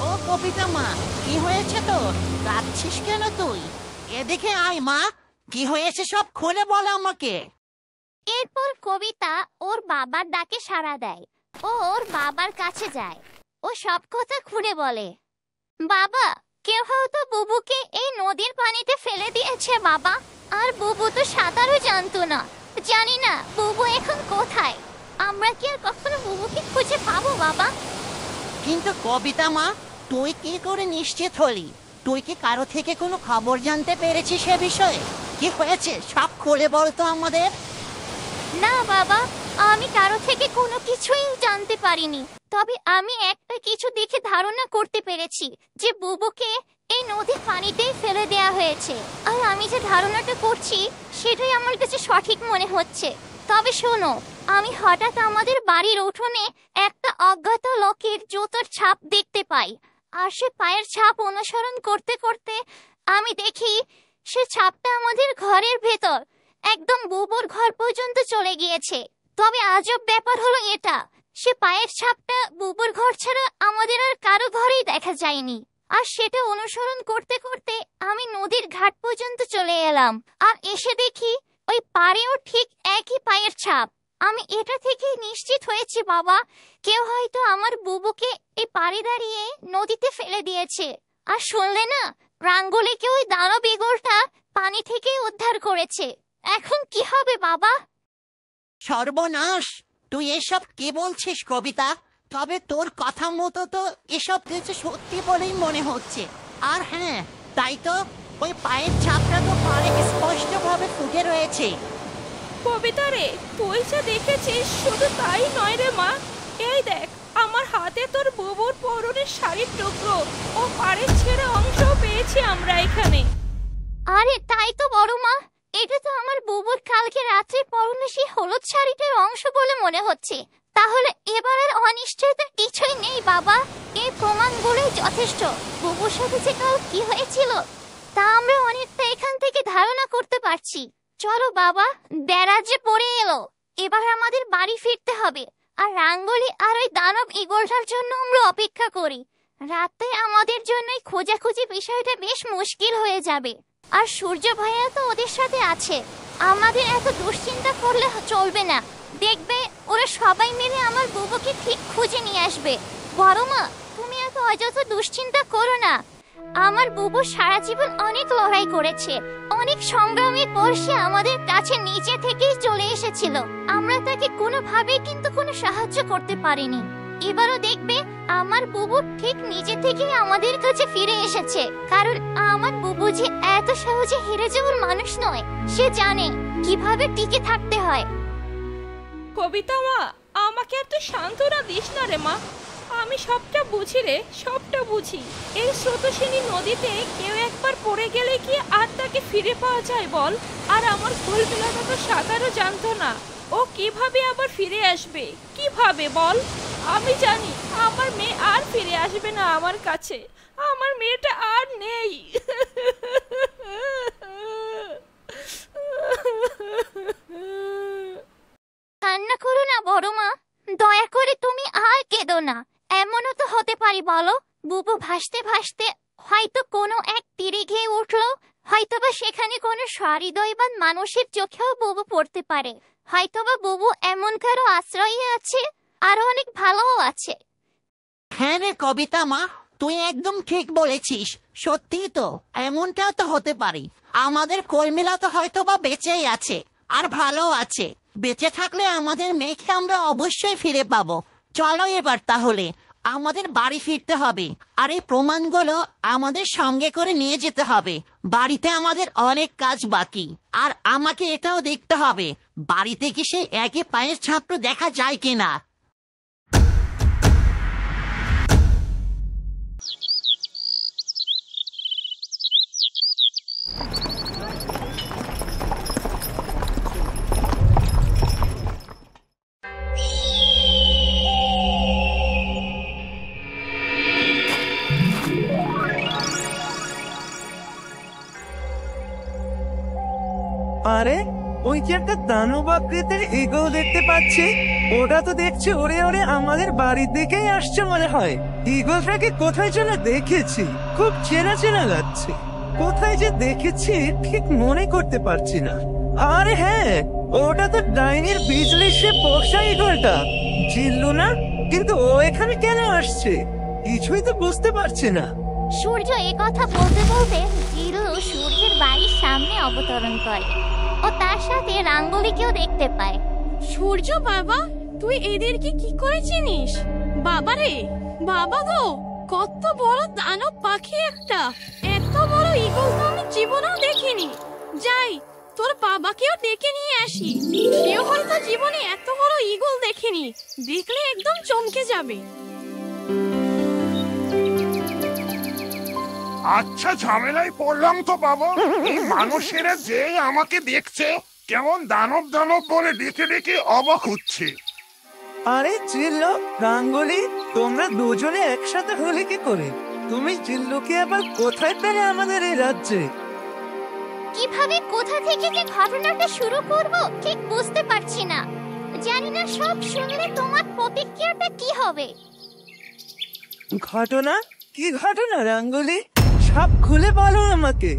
ও কবিতা মা, কি হয়েছে তো? কাঁদছিস কেন তুই? এদিকে আয় মা, কি হয়েছে সব খুলে বল আমাকে। এরপর কবিতা ওর বাবার ডাকে সাড়া দেয়। ও ওর বাবার কাছে যায়। ও সব কথা খুলে বলে। বাবা, কেউ হয়তো বুবুকে এই নদীর পানিতে ফেলে দিয়েছে বাবা। আর বুবু তো সাঁতারও জানতো না। জানি না বুবু এখন কোথায়। আমরা কি আর কখনো বুবুকে খুঁজে পাবো বাবা? কিন্তু কবিতা মা, তুই কি করে নিশ্চিত হলি? তুই কি কারো থেকে কোনো খবর জানতে পেরেছিস সে বিষয়ে? কি হয়েছে সব খুলে বল তো আমাদের। না বাবা, আমি কারো থেকে কোনো কিছুই জানতে পারিনি। তবে আমি একটা কিছু দেখে ধারণা করতে পেরেছি যে বুবুকে এই নদীর পানিতেই ফেলে দেয়া হয়েছে। আর আমি যে ধারণাটা করছি সেটাই আমার কাছে সঠিক মনে হচ্ছে। তবে শোনো, আমি হঠাৎ আমাদের বাড়ির উঠোনে একটা অজ্ঞাত লোকের জুতোর ছাপ দেখতে পাই। আর সে পায়ের ছাপ অনুসরণ করতে করতে আমি দেখি সে ছাপটা আমাদের ঘরের ভেতর একদম বুবুর ঘর পর্যন্ত চলে গিয়েছে। তবে আজব ব্যাপার হলো এটা, সে পায়ের ছাপটা বুবুর ঘর ছাড়া আমাদের আর কারো ঘরেই দেখা যায়নি। আর সেটা অনুসরণ করতে করতে আমি নদীর ঘাট পর্যন্ত চলে এলাম। আর এসে দেখি ওই পাড়েও ঠিক একই পায়ের ছাপ। আমি এটা থেকে নিশ্চিত হয়েছি বাবা, কেউ হয়তো আমার বুবুকে এই পাড়ে দাঁড়িয়ে নদীতে ফেলে দিয়েছে। আর শুনলে না, রাঙ্গুলিকে ওই দানব ইগলটা পানি থেকে উদ্ধার করেছে। এখন কি হবে বাবা? সর্বনাশ! তুই এসব কি বলছিস কবিতা? তবে তোর কথা মতো তো এসব কিছু সত্যি বলেই মনে হচ্ছে। আর হ্যাঁ, তাই তো, ওই পায়ের ছাপটা তো পাড়ে স্পষ্টভাবে ফুটে রয়েছে। কবিতা রে, তুই যা দেখেছিস শুধু তাই নয় রে মা। এই দেখ, আমার হাতে তোর বুবুর পরনের শাড়ির টুকরো ও পাড়ের ছেঁড়া অংশ পেয়েছি আমরা এখানে। আরে তাই তো বড় মা, এটা তো আমার বুবুর কালকে রাত্রে পরনে সেই হলুদ শাড়িটার অংশ বলে মনে হচ্ছে। তাহলে এবারের অনিশ্চয়তা কিছুই নেই বাবা, এই প্রমাণগুলোই যথেষ্ট। বুবুর সাথে যে কাল কি হয়েছিল তা আমরা অনেকটা এখান থেকে ধারণা করতে পারছি। চলো বাবা, বেড়া যে পড়ে এলো, এবার আমাদের বাড়ি ফিরতে হবে। আর রাঙ্গুলি আর ওই দানব ইগলটার জন্য আমরা অপেক্ষা করি। রাতে আমাদের জন্যই খোঁজাখুঁজি বিষয়টা বেশ মুশকিল হয়ে যাবে। আর সূর্য ভাইয়া তো ওদের সাথে আছে। আমাদের এত দুশ্চিন্তা করলে চলবে না। দেখবে ওরা সবাই মিলে আমার বুবুকে ঠিক খুঁজে নিয়ে আসবে। বড় মা, তুমি এত অযথা দুশ্চিন্তা করো না। আমার বুবু সারা জীবন অনেক লড়াই করেছে। অনেক সংগ্রামের পর সে আমাদের কাছে নিচে থেকেই চলে এসেছিল। আমরা তাকে কোনোভাবেই কিন্তু কোনো সাহায্য করতে পারিনি। এবারও দেখবে আমার বুবু ঠিক নিজে থেকে আমাদের কাছে ফিরে এসেছে, কারণ আমার বুবু যে এত সহজে হেরে যাওয়ার মানুষ নয়, সে জানে কিভাবে টিকে থাকতে হয়। কবিতা মা, আমাকে এত সান্ত্বনা দিস না রে মা। আমি সবটা বুঝি রে, সবটা বুঝি। এই স্রোতস্বিনী নদীতে কেউ একবার পড়ে গেলে কি আর তাকে ফিরে পাওয়া যায় বল? আর আমার কলবিলাটা তো সাঁতারও জানতো না, ও কিভাবে আবার ফিরে আসবে? কিভাবে বল? আমি জানি আমার মেয়ে আর ফিরে আসবে না আমার কাছে। আমার মেয়েটা আর নেই। কান্না করো না বড় মা, দয়া করে তুমি আর কেঁদো না। এমনও তো হতে পারে বলো, বুবু ভাসতে ভাসতে হয়তো কোনো এক তীরে গিয়ে উঠলো, হয়তোবা সেখানে কোনো সহৃদয়বান মানুষের চোখেও বুবু পড়তে পারে, হয়তোবা বুবু এমন কারো আশ্রয়ে আছে, আরো অনেক ভালোও আছে। হ্যাঁ রে কবিতা মা, তুই একদম ঠিক বলেছিস। সত্যি তো, এমনটাও তো হতে পারে। আমাদের কর্মীরা তো হয়তো বা বেঁচেই আছে, আর ভালো আছে। বেঁচে থাকলে আমাদের মেয়েকে আমরা অবশ্যই ফিরে পাবো। চলো এবার তাহলে আমাদের বাড়ি ফিরতে হবে, আর এই প্রমাণগুলো আমাদের সঙ্গে করে নিয়ে যেতে হবে। বাড়িতে আমাদের অনেক কাজ বাকি, আর আমাকে এটাও দেখতে হবে বাড়িতে কি সেই একই পায়ের ছাত্র দেখা যায় কিনা। আরে ওই যে একটা দানব আকৃতির ঈগল দেখতে পাচ্ছি, ওটা তো দেখছি ওরে ওরে আমাদের বাড়ির দিকেই আসছে মনে হয়। ঈগলটাকে কোথায় যেন দেখেছি, খুব চেনা চেনা লাগছে। কোথায় যে দেখেছি ঠিক মনে করতে পারছি না। আরে হ্যাঁ, ওটা তো ডাইনির বিজলি সে পোষা ঈগলটা, জিল্লু না? কিন্তু ও এখানে কেন আসছে কিছুই তো বুঝতে পারছি না। সূর্য এ কথা বলতে বলতে জিল্লু সূর্যের বাড়ির সামনে অবতরণ করে, ও তার সাথে রাঙ্গলিকেও দেখতে পায়। সূর্য বাবা, তুই এদেরকে কি করে চিনিস? বাবা রে, বাবা গো, কত বড় দানব পাখি একটা! এত বড় ঈগল তো আমি জীবনেও দেখিনি। যাই, তোর বাবাকেও ডেকে নিয়ে আসি, সেও হয়তো জীবনে এত বড় ঈগল দেখেনি, দেখলে একদম চমকে যাবে। আচ্ছা, ঝামেলায় পড়লাম তো বাবা। এই মানুষেরা যে আমাকে দেখছে কেমন দানব দানব বলে ডেকে ডেকে অবাক হচ্ছে। আরে জিল্লু, গাঙ্গুলি, তোমরা দুজনে একসাথে হলে কি করে? তুমি জিল্লুকে আবার কোথায় পেলে আমাদের এই রাজ্যে? কিভাবে কোথা থেকে যে ঘটনাটা শুরু করব ঠিক বুঝতে পারছি না। জানি না সব শুনলে তোমার প্রতিক্রিয়াটা কি হবে। ঘটনা? কি ঘটনা রাঙ্গুলি? সব খুলে বলো আমাকে।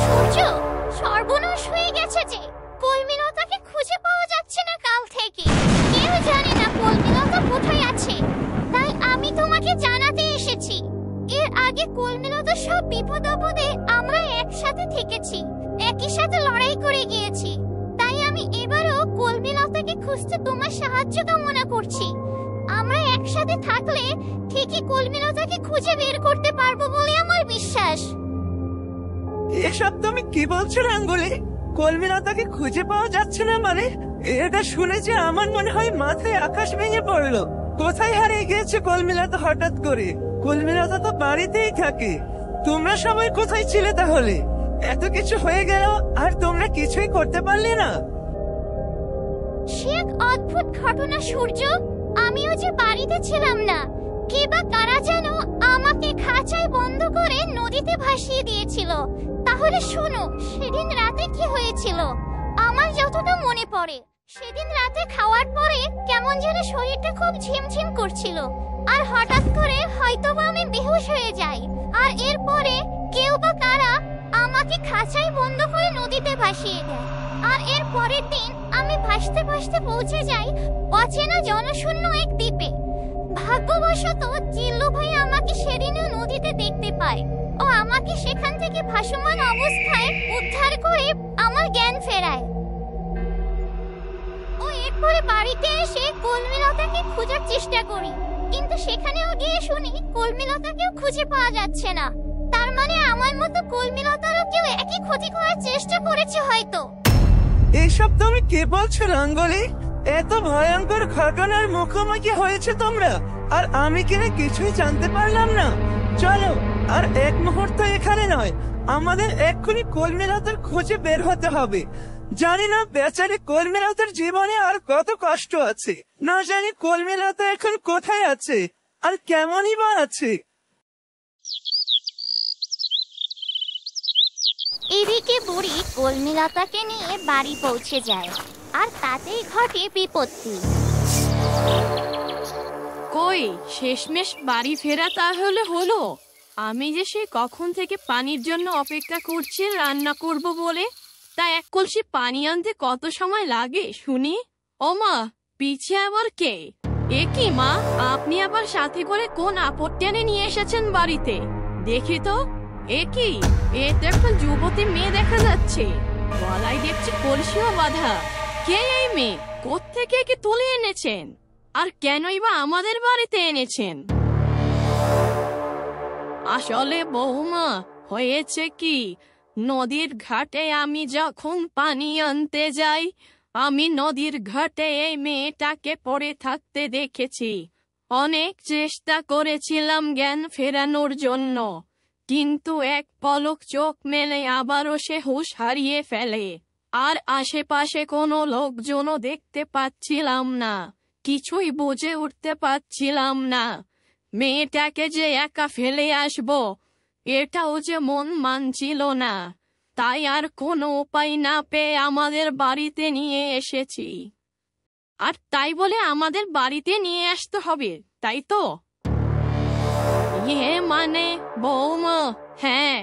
সূর্য, সর্বনাশ হয়ে গেছে যে। কলমিলতাকে খুঁজে পাওয়া যাচ্ছে না কাল থেকে। কেউ জানে না কলমিলতা কোথায় আছে, তাই আমি তোমাকে জানাতে এসেছি। এর আগে কলমিলতা সব বিপদ আপদে আমরা একসাথে থেকেছি, একই সাথে লড়াই করে গিয়েছি। তাই আমি এবারও কলমিলতাকে খুঁজতে তোমার সাহায্য কামনা করছি। আমরা একসাথে থাকলে ঠিকই কলমিলতাকে খুঁজে বের করতে পারবো বলে আমার বিশ্বাস। এসব তুমি কি বলছো রাঙ্গুলি? কলমিলতাকে খুঁজে পাওয়া যাচ্ছে না মানে? এটা শুনে যে আমার মনে হয় মাথায় আকাশ ভেঙে পড়লো। কোথায় হারিয়ে গিয়েছে কলমিলতা হঠাৎ করে? কলমিলতা তো বাড়িতেই থাকে। তোমরা সবাই কোথায় ছিলে তাহলে? এত কিছু হয়ে গেল আর তোমরা কিছুই করতে পারলে না? সে এক অদ্ভুত ঘটনা সূর্য। আমিও যে বাড়িতে ছিলাম না, কে বা কারা যেন আমাকে খাঁচায় বন্ধ করে নদীতে ভাসিয়ে দিয়েছিল। তাহলে শোনো, সেদিন রাতে কি হয়েছিল। আমার যতটা মনে পড়ে, সেদিন রাতে খাওয়ার পরে কেমন যেন শরীরটা খুব ঝিমঝিম করছিল, আর হঠাৎ করে হয়তোবা আমি বেহুশ হয়ে যাই। আর এরপরে কেউ বা কারা আমাকে খাঁচায় বন্ধ করে নদীতে ভাসিয়ে দেয়। আর এর পরের দিন আমি ভাসতে ভাসতে পৌঁছে যাই অচেনা জনশূন্য এক দ্বীপে। ভাগ্যবশত জিল্লু ভাই আমাকে সেদিনও নদীতে দেখতে পায়। ও আমাকে সেখান থেকে ভাসমান অবস্থায় উদ্ধার করে আমার জ্ঞান ফেরায়। ও এর পরে বাড়িতে এসে কলমিলতাকে খোঁজার চেষ্টা করি, কিন্তু সেখানেও গিয়ে শুনি কলমিলতাকেও খুঁজে পাওয়া যাচ্ছে না। তার মানে আমার মতো কলমিলতারও কেউ একই ক্ষতি করার চেষ্টা করেছে হয়তো। এইসব তুমি কে বলছো রাঙ্গলি? এত ভয়ঙ্কর ঘটনার মুখোমুখি হয়েছে তোমরা, আর আমি কিনা কিছুই জানতে পারলাম না। চলো, আর এক মুহূর্ত এখানে নয়, আমাদের এক্ষুনি কলমিলতার খোঁজে বের হতে হবে। জানি না বেচারি কলমিলতার জীবনে আর কত কষ্ট আছে, না জানি কলমিলতা এখন কোথায় আছে আর কেমনই বা আছে। এদিকে বুড়ি কলমিলতাকে নিয়ে বাড়ি পৌঁছে যায়, আর তাতেই ঘটে বিপত্তি। কই শেষমেশ বাড়ি ফেরা তাহলে হলো? আমি যে সে কখন থেকে পানির জন্য অপেক্ষা করছি রান্না করব বলে, তা এক কলসি পানি আনতে কত সময় লাগে শুনি? ও মা, পিছে আবার কে? এ কি মা, আপনি আবার সাথে করে কোন আপদ টেনে নিয়ে এসেছেন বাড়িতে? দেখি তো, এ কি? এ তো একটা যুবতী মেয়ে দেখা যাচ্ছে, গলায় দেখছি কলসিও বাঁধা। কে এই মেয়ে? কোত্থেকে একে তুলে এনেছেন, আর কেনই বা আমাদের বাড়িতে এনেছেন? আসলে বৌমা, হয়েছে কি, নদীর ঘাটে আমি যখন পানি আনতে যাই, আমি নদীর ঘাটে এই মেয়েটাকে পড়ে থাকতে দেখেছি। অনেক চেষ্টা করেছিলাম জ্ঞান ফেরানোর জন্য, কিন্তু এক পলক চোখ মেলে আবারও সে হুঁশ হারিয়ে ফেলে। আর আশেপাশে কোনো লোকজনও দেখতে পাচ্ছিলাম না, কিছুই বুঝে উঠতে পারছিলাম না মেয়েটাকে যে একা ফেলে আসবো, এটাও যে মন মানছিল না। তাই আর কোনো উপায় না পেয়ে আমাদের বাড়িতে নিয়ে এসেছি। আর তাই বলে আমাদের বাড়িতে নিয়ে আসতে হবে, তাই তো? মানে বৌমা, হ্যাঁ,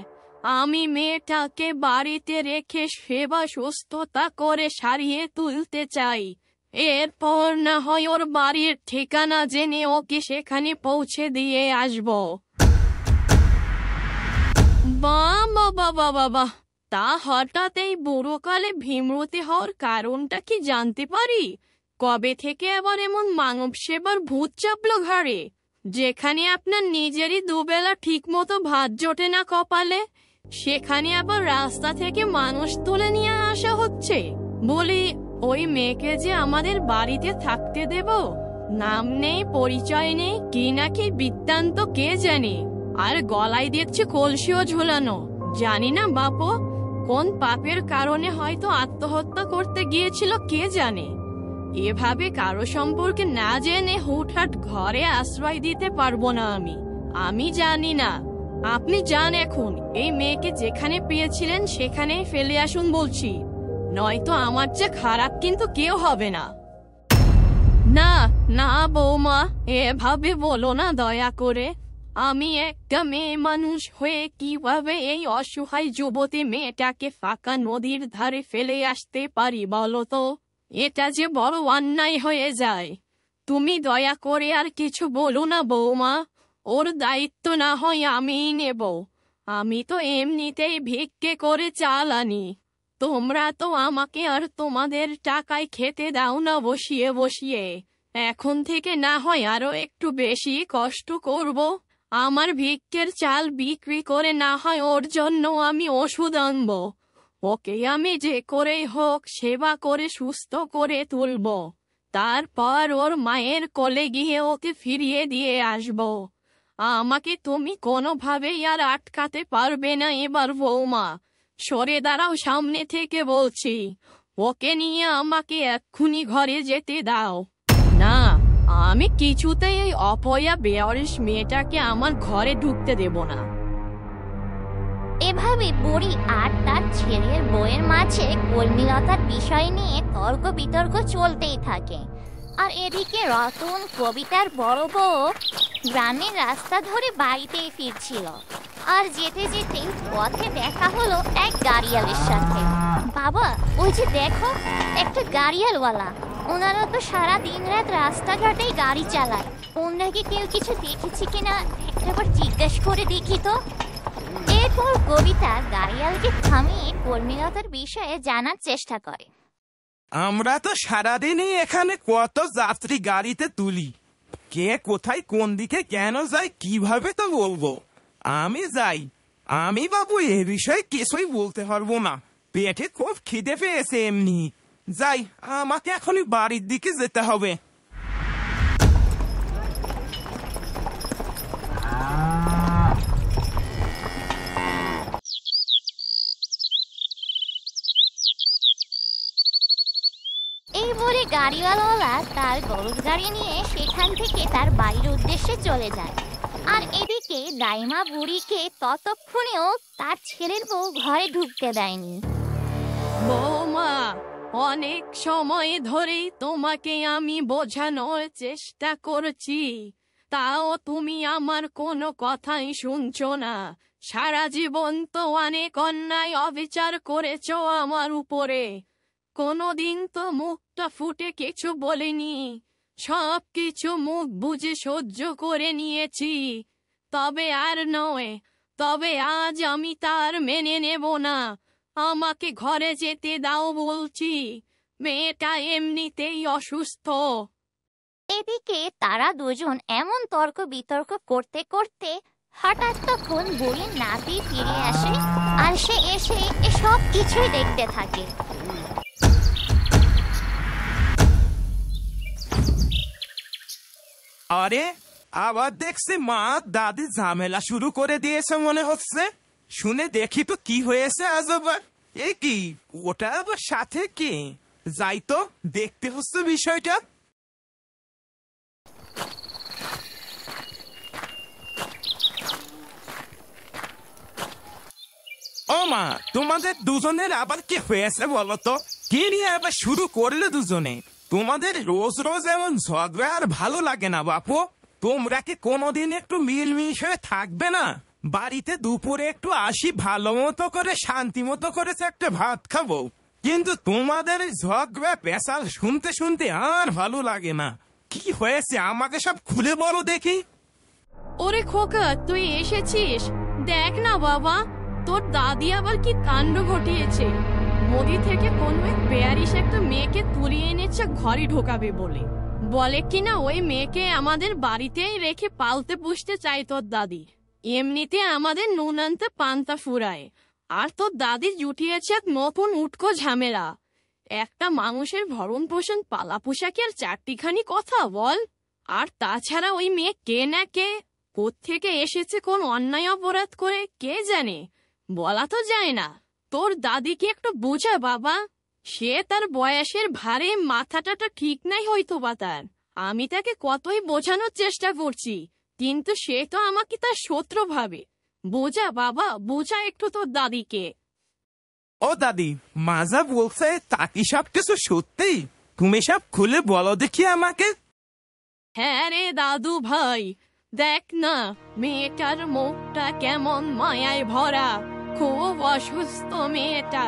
আমি মেয়েটাকে বাড়িতে রেখে সেবা সুস্থতা করে সারিয়ে তুলতে চাই। এরপর না হয় ওর বাড়ির ঠিকানা জেনে ওকে সেখানে পৌঁছে দিয়ে আসবো। বাবা, তা হঠাৎ এই বুড়োকালে ভীমরতি হওয়ার কারণটা কি জানতে পারি? কবে থেকে আবার এমন মানব সেবার ভূত চাপলো ঘাড়ে, যেখানে আপনার নিজেরই দুবেলা ঠিক মতো ভাত জোটে না কপালে, সেখানে আবার রাস্তা থেকে মানুষ তুলে নিয়ে আসা হচ্ছে? বলি, ওই মেয়েকে যে আমাদের বাড়িতে থাকতে দেব, নাম নেই, পরিচয় নেই, কি নাকি বৃত্তান্ত কে জানে। আর গলায় দেখছে কলসিও ঝুলানো। জানি না বাপু, কোন পাপের কারণে হয়তো আত্মহত্যা করতে গিয়েছিল কে জানে। এভাবে কারো সম্পর্কে না জেনে হুটহাট ঘরে আশ্রয় দিতে পারবো না আমি জানি না। আপনি যান এখন, এই মেয়েকে যেখানে পেয়েছিলেন সেখানেই ফেলে আসুন বলছি, নয়তো আমার চেয়ে খারাপ কিন্তু কেউ হবে না। না না বৌমা, এভাবে বলো না দয়া করে। আমি একটা মেয়ে মানুষ হয়ে কিভাবে এই অসহায় যুবতী মেয়েটাকে ফাঁকা নদীর ধারে ফেলে আসতে পারি বলো তো? এটা যে বড় অন্যায় হয়ে যায়। তুমি দয়া করে আর কিছু বলো না বৌমা, ওর দায়িত্ব না হয় আমিই নেব। আমি তো এমনিতেই ভিক্ষে করে চাল আনি, তোমরা তো আমাকে আর তোমাদের টাকায় খেতে দাও না বসিয়ে বসিয়ে। এখন থেকে না হয় আরো একটু বেশি কষ্ট করব। আমার ভিক্ষের চাল বিক্রি করে না হয় ওর জন্য আমি ওষুধ আনবো। ওকে আমি যে করেই হোক সেবা করে সুস্থ করে তুলব, তারপর ওর মায়ের কোলে গিয়ে ওকে ফিরিয়ে দিয়ে আসব। আমাকে তুমি কোনোভাবেই আর আটকাতে পারবে না এবার বৌমা। সরে দাঁড়াও সামনে থেকে বলছি। ওকে নিয়ে আমাকে এক্ষুনি ঘরে যেতে দাও। না, আমি কিছুতেই এই অপয়া বেয়ারিশ মেয়েটাকে আমার ঘরে ঢুকতে দেব না। এভাবে বুড়ি আর তার ছেলের বউয়ের মাঝে কলমিলতার বিষয় নিয়ে তর্ক বিতর্ক চলতেই থাকে। আর এদিকে রতন, কবিতার বড় বউ গ্রামের রাস্তা ধরে বাড়িতেই ফিরছিল। আর যেতে যেতে পথে দেখা হলো এক গাড়িয়ালের সাথে। বাবা, ওই যে দেখো, একটা গাড়িয়ালওয়ালা। ওনারা তো সারা দিন রাত রাস্তাঘাটেই গাড়ি চালায়। ওনাকে কেউ কিছু দেখেছে কিনা একবার জিজ্ঞেস করে দেখি তো। এরপর কবিতা গাড়িয়ালকে থামিয়ে কলমিলতার বিষয়ে জানার চেষ্টা করে। আমরা তো সারাদিনই এখানে কত যাত্রী গাড়িতে তুলি, কে কোথায় কোন দিকে কেন যায় কিভাবে তো বলবো। আমি যাই, আমি বাবু এ বিষয়ে কিছুই বলতে পারবো না, পেটে খুব খিদে পেয়েছে এমনি। যাই, আমাকে এখনই বাড়ির দিকে যেতে হবে। এই বলে গাড়িওয়ালা তার গরুর গাড়ি নিয়ে সেখান থেকে তার বাড়ির উদ্দেশ্যে চলে যায়। আর এদিকে দাইমা বুড়িকে ততক্ষণেও তার ছেলের বউ ঘরে ঢুকতে দেয়নি। বৌমা, অনেক সময় ধরেই তোমাকে আমি বোঝানোর চেষ্টা করছি, তাও তুমি আমার কোনো কথাই শুনছো না। সারা জীবন তো অনেক অন্যায় অবিচার করেছো আমার উপরে, কোনোদিন তো মুখটা ফুটে কিছু বলিনি, সব কিছু মুখ বুঝে সহ্য করে নিয়েছি। তবে আর নয়, তবে আজ আমি তার মেনে নেব না। আমাকে ঘরে যেতে দাও বলছি, মেয়েটা এমনিতেই অসুস্থ। এদিকে তারা দুজন এমন তর্ক বিতর্ক করতে করতে হঠাৎ তখন বুড়ির নাতি ফিরে আসে। আর সে এসে সব কিছুই দেখতে থাকে। আরে, আবার দেখছি মা দাদি ঝামেলা শুরু করে দিয়েছে মনে হচ্ছে। শুনে দেখি তো কি হয়েছে আজ আবার। এ কি, ওটা আবার সাথে কি? যাই তো দেখতে হচ্ছে বিষয়টা। ও মা, তোমাদের দুজনের আবার কি হয়েছে বলো তো? কি নিয়ে আবার শুরু করলে দুজনে? তোমাদের রোজ রোজ এমন ঝগড়া আর ভালো লাগে না বাপু। তোমরা কি কোনোদিন একটু মিলমিশ হয়ে থাকবে না? বাড়িতে দুপুরে একটু আসি, ভালো মতো করে শান্তি মতো করে একটা ভাত খাবো, কিন্তু তোমাদের ঝগড়া পেশাল শুনতে শুনতে আর ভালো লাগে না। কি হয়েছে আমাকে সব খুলে বলো দেখি। ওরে খোকা, তুই এসেছিস? দেখ না বাবা, তোর দাদি আবার কি কাণ্ড ঘটিয়েছে। নদী থেকে কোনো এক বেয়ারিশ একটা মেয়েকে তুলিয়ে এনেছে ঘরে ঢোকাবে বলে। বলে কিনা ওই মেয়েকে আমাদের বাড়িতেই রেখে পালতে পুষতে চাই তোর দাদি। এমনিতে আমাদের নুন আনতে পান্তা ফুরায়, আর তোর দাদি জুটিয়েছে এক নতুন উটকো ঝামেলা। একটা মানুষের ভরণ পোষণ পালা পোশাকে আর চারটিখানি কথা বল। আর তাছাড়া ওই মেয়ে কে না কে, কোত্থেকে এসেছে, কোন অন্যায় অপরাধ করে কে জানে, বলা তো যায় না। তোর দাদিকে একটু বোঝা বাবা, সে তার বয়সের ভারে মাথাটা ঠিক নাই হয়তো বা তার। আমি তাকে কতই বোঝানোর চেষ্টা করছি, কিন্তু সে তো আমাকে তার শত্রু ভাবে। বোঝা বাবা, বোঝা একটু তোর দাদিকে। ও দাদি, মাজা বলছে তা কি সব কিছু সত্যি? তুমি সব খুলে বলো দেখি আমাকে। হ্যাঁ রে দাদু ভাই, দেখ না মেয়েটার মুখটা কেমন মায়ায় ভরা। খুব অসুস্থ মেয়েটা,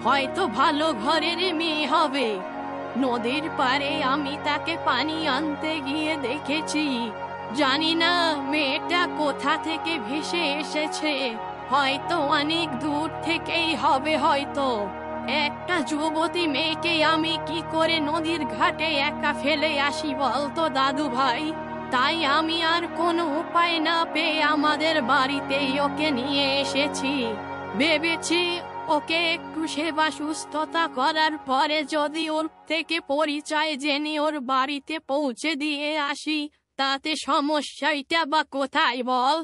হয়তো ভালো ঘরের মেয়ে হবে। নদীর পাড়ে আমি তাকে পানি আনতে গিয়ে দেখেছি। জানি না মেয়েটা কোথা থেকে ভেসে এসেছে, হয়তো অনেক দূর থেকেই হবে হয়তো। একটা যুবতী মেয়েকে আমি কি করে নদীর ঘাটে একা ফেলে আসি বলতো দাদু ভাই? তাই আমি আর কোনো উপায় না পেয়ে আমাদের বাড়িতেই ওকে নিয়ে এসেছি। ভেবেছি ওকে একটু সেবা সুস্থতা করার পরে যদি ওর থেকে পরিচয় জেনে ওর বাড়িতে পৌঁছে দিয়ে আসি, তাতে সমস্যাটা বা কোথায় বল?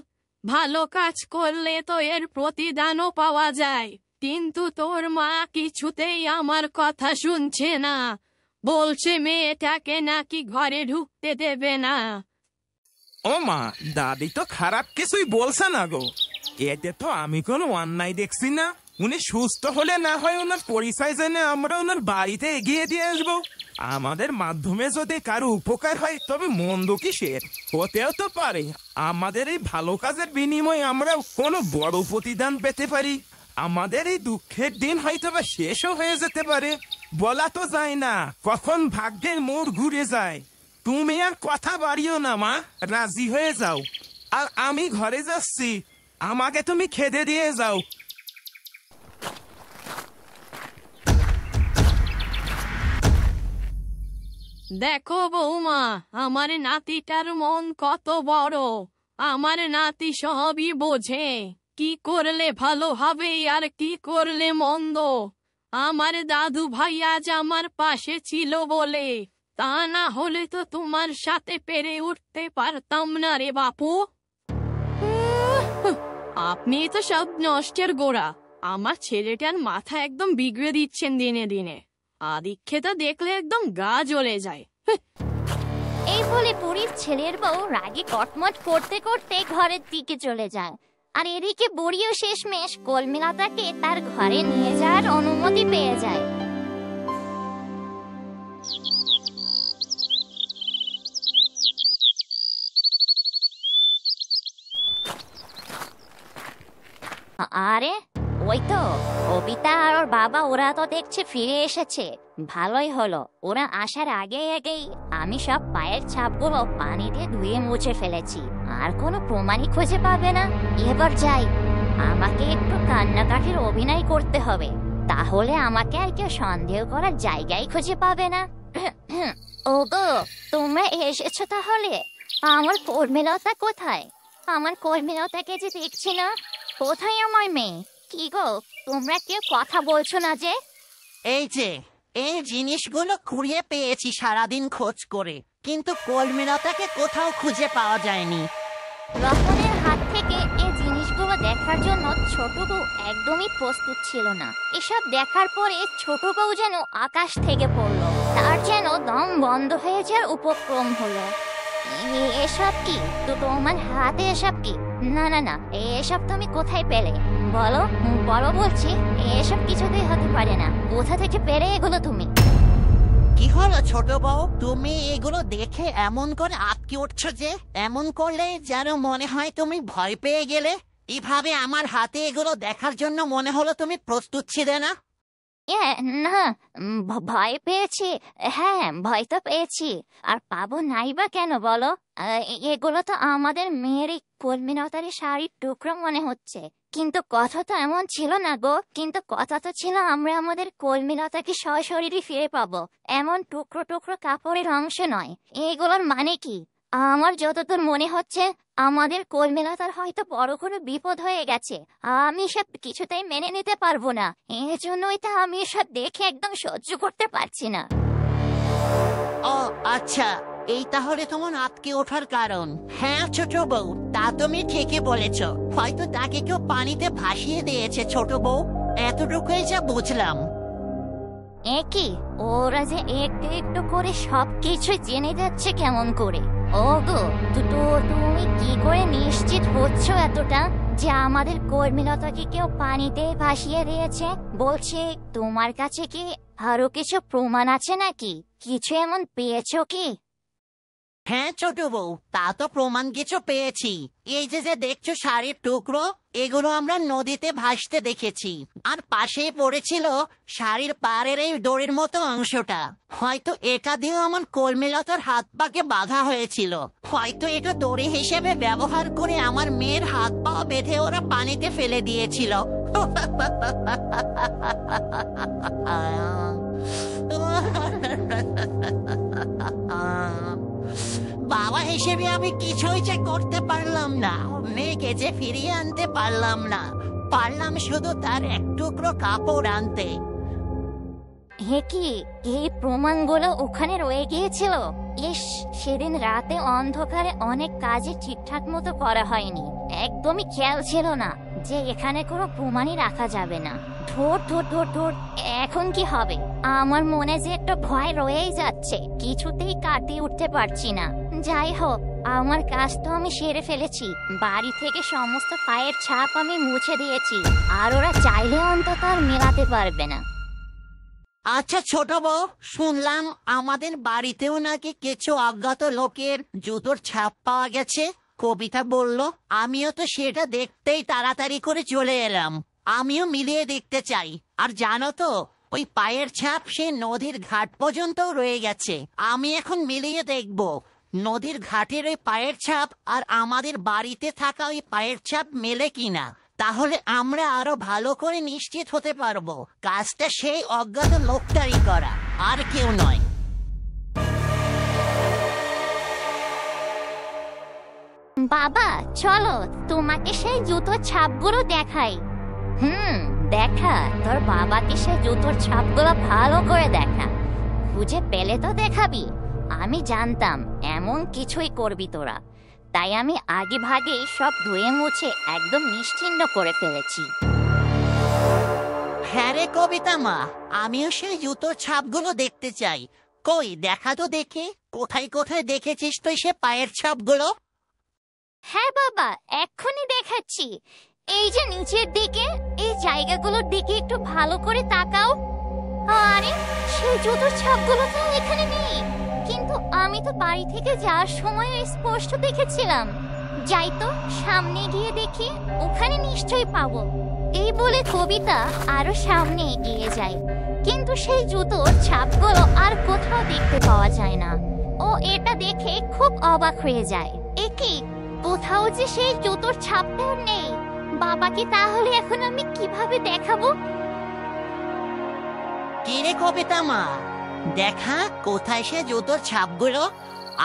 ভালো কাজ করলে তো এর প্রতিদানও পাওয়া যায়। কিন্তু তোর মা কিছুতেই আমার কথা শুনছে না, বলছে মেয়েটাকে নাকি ঘরে ঢুকতে দেবে না। ও মা, দাদি তো খারাপ কিছুই বলছে না গো। এতে তো আমি কোনো অন্যায় দেখছি না। উনি সুস্থ হলে না হয় ওনার পরিচয় জেনে আমরা ওনার বাড়িতে এগিয়ে দিয়ে আসবো। আমাদের মাধ্যমে যদি কারো উপকার হয় তবে মন্দ কিসের? হতেও তো পারে আমাদের এই ভালো কাজের বিনিময়ে আমরা কোনো বড় প্রতিদান পেতে পারি। আমাদের এই দুঃখের দিন হয়তো বা শেষও হয়ে যেতে পারে, বলা তো যায় না কখন ভাগ্যের মোড় ঘুরে যায়। তুমি আর কথা বাড়িও না মা, রাজি হয়ে যাও। আর আমি ঘরে যাচ্ছি, আমাকে তুমি খেতে দিয়ে যাও। দেখো বৌমা, আমার নাতিটার মন কত বড়। আমার নাতি সবই বোঝে, কি করলে ভালো হবে আর কি করলে মন্দ। আমার দাদু ভাই আজ আমার পাশে ছিল বলে, তা না হলে তো তোমার সাথে পেরে উঠতে পারতাম না রে বাপু। আপনি তো সব নষ্টের গোড়া। আমার ছেলেটার মাথা একদম বিগড়ে দিচ্ছেন দিনে দিনে। আদিক্ষেতা দেখলে একদম গা জ্বলে যায়। এই বলে বুড়ির ছেলের বউ রাগে কটমট করতে করতে ঘরের দিকে চলে যায়। আর এদিকে বুড়িও শেষমেশ কলমিলতাকে তার ঘরে নিয়ে যাওয়ার অনুমতি পেয়ে যায়। আরে ওই তো কবিতা আর ওর বাবা, ওরা তো দেখছে ফিরে এসেছে। ভালোই হলো, ওরা আসার আগেই আমি সব পায়ের ছাপগুলো পানি দিয়ে ধুয়ে মুছে ফেলেছি। আর কোনো প্রমাণই খুঁজে পাবে না। এবার যাই, আমাকে একটু কান্নাকাটির অভিনয় করতে হবে, তাহলে আমাকে আর কেউ সন্দেহ করার জায়গায় খুঁজে পাবে না। ওগো, তোমরা এসেছো তাহলে? আমার কর্মীলতা কোথায়? আমার কর্মীলতাকে যে দেখছি না। কোথায় আমার মেয়ে? কি গো, তোমরা কেউ কথা বলছো না যে? এই যে, এই জিনিসগুলো খুঁড়িয়ে পেয়েছি সারাদিন খোঁজ করে, কিন্তু কলমিলতাকে কোথাও খুঁজে পাওয়া যায়নি। রতনের হাত থেকে এই জিনিসগুলো দেখার জন্য ছোট বউ একদমই প্রস্তুত ছিল না। এসব দেখার পরে ছোট বউ যেন আকাশ থেকে পড়লো, তার যেন দম বন্ধ হয়ে যাওয়ার উপক্রম হলো। এসব কি? তো তোমার হাতে এসব কি? না না না, এসব তুমি কোথায় পেলে? বলো বলো বলছি, এসব কিছুতেই হতে পারে না। কোথা থেকে পেলে এগুলো তুমি? কি হলো ছোট বউ, তুমি এগুলো দেখে এমন করে আটকে উঠছো যে? এমন করলে যেন মনে হয় তুমি ভয় পেয়ে গেলে। এভাবে আমার হাতে এগুলো দেখার জন্য মনে হলো তুমি প্রস্তুত ছিলে না। না, ভয় পেয়েছি। হ্যাঁ, ভয় তো পেয়েছি, আর পাবো নাই বা কেন বলো? এগুলো তো আমাদের মেয়েরই কলমিলতারই শাড়ির টুকরো মনে হচ্ছে, কিন্তু কথা তো এমন ছিল না গো। কিন্তু কথা তো ছিল আমরা আমাদের কলমিলতাকে সশরীরে ফিরে পাবো, এমন টুকরো টুকরো কাপড়ের অংশ নয়। এগুলোর মানে কি? আমার যতদূর মনে হচ্ছে আমাদের কলমিলতার হয়তো বড় কোনো বিপদ হয়ে গেছে। আমি সব কিছুতেই মেনে নিতে পারবো না। এই জন্যই তো আমি সব দেখে একদম সহ্য করতে পারছি না। ও আচ্ছা, এই তাহলে তোমার আটকে ওঠার কারণ। হ্যাঁ ছোট বউ, তা তুমি ঠিকই বলেছ। হয়তো তাকে কেউ পানিতে ভাসিয়ে দিয়েছে ছোট বউ, এতটুকুই যা বুঝলাম। একই, ওরা যে একটু একটু করে সবকিছু জেনে যাচ্ছে কেমন করে? ওগো, তুমি কি করে নিশ্চিত হচ্ছ এতটা যে আমাদের কর্মীলতাকে কেউ পানিতে ভাসিয়ে দিয়েছে? বলছি, তোমার কাছে কি আরো কিছু প্রমাণ আছে নাকি? কিছু এমন পেয়েছো কি? হ্যাঁ ছোট বউ, তা তো প্রমাণ কিছু পেয়েছি। এই যে যে দেখছো শাড়ির টুকরো, এগুলো আমরা নদীতে ভাসতে দেখেছি। আর পাশেই পড়েছিল শাড়ির পাড়ের এই দড়ির মতো অংশটা। হয়তো এটা দিয়েও আমার কলমিলতার হাত পাকে বাঁধা হয়েছিল। হয়তো এটা দড়ি হিসেবে ব্যবহার করে আমার মেয়ের হাত পা বেঁধে ওরা পানিতে ফেলে দিয়েছিল। বাবা হিসেবে আমি কিছুই যে করতে পারলাম না, মেয়েকে যে ফিরিয়ে আনতে পারলাম না। পারলাম শুধু তার এক টুকরো কাপড় আনতে। হে কি, এই প্রমাণগুলো ওখানে রয়ে গিয়েছিল? ইস, সেদিন রাতে অন্ধকারে অনেক কাজে ঠিকঠাক মতো করা হয়নি। একদমই খেয়াল ছিল না যে এখানে কোনো প্রমাণই রাখা যাবে না। ধর ধর ধর ধর, এখন কি হবে? আমার মনে যে একটা ভয় রয়েই যাচ্ছে, কিছুতেই কাটিয়ে উঠতে পারছি না। যাই হোক, আমার কাজ তো আমি সেরে ফেলেছি। বাড়ি থেকে সমস্ত পায়ের ছাপ আমি মুছে দিয়েছি, আর ওরা চাইলে অন্তত আর মেলাতে পারবে না। আচ্ছা ছোট বউ, শুনলাম আমাদের বাড়িতেও নাকি কিছু অজ্ঞাত লোকের জুতোর ছাপ পাওয়া গেছে। কবিতা বলল, আমিও তো সেটা দেখতেই তাড়াতাড়ি করে চলে এলাম। আমিও মিলিয়ে দেখতে চাই। আর জানো তো, ওই পায়ের ছাপ সে নদীর ঘাট পর্যন্ত রয়ে গেছে। আমি এখন মিলিয়ে দেখব নদীর ঘাটের ওই পায়ের ছাপ আর আমাদের বাড়িতে থাকা ওই পায়ের ছাপ মেলে কিনা। তাহলে আমরা আরো ভালো করে নিশ্চিত হতে পারবো কাজটা সেই অজ্ঞাত লোকটারই করা, আর কেউ নয়। বাবা চলো তোমাকে সেই জুতোর ছাপগুলো দেখাই। দেখা, তোর বাবাকে সেই জুতোর ছাপগুলো ভালো করে দেখা। খুঁজে পেলে তো দেখাবি। আমি জানতাম এমন কিছুই করবি তোরা, তাই আমি আগে ভাগেই সব ধুয়ে মুছে একদম নিশ্চিহ্ন করে ফেলেছি। হ্যাঁ রে কবিতা মা, আমিও সেই জুতোর ছাপগুলো দেখতে চাই। কই দেখা তো দেখে, কোথায় কোথায় দেখেছিস তুই সে পায়ের ছাপগুলো? হ্যাঁ বাবা, এক্ষুনি দেখাচ্ছি। এই যে নিচের দিকে, এই জায়গাগুলোর দিকে একটু ভালো করে তাকাও। আরে সেই জুতোর ছাপগুলো তো এখানে নেই, কিন্তু আমি তো বাড়ি থেকে যাওয়ার সময় স্পষ্ট দেখেছিলাম। যাই তো সামনে গিয়ে দেখি, ওখানে নিশ্চয়ই পাবো। এই বলে কবিতা আরো সামনে এগিয়ে যায়, কিন্তু সেই জুতোর ছাপগুলো আর কোথাও দেখতে পাওয়া যায় না। ও এটা দেখে খুব অবাক হয়ে যায়। একি, কোথাও যে সেই জুতোর ছাপটাও নেই। বাবাকে তাহলে এখন আমি কিভাবে দেখাবো? কি রে কবিতা মা, দেখা কোথায় সে জুতোর ছাপগুলো?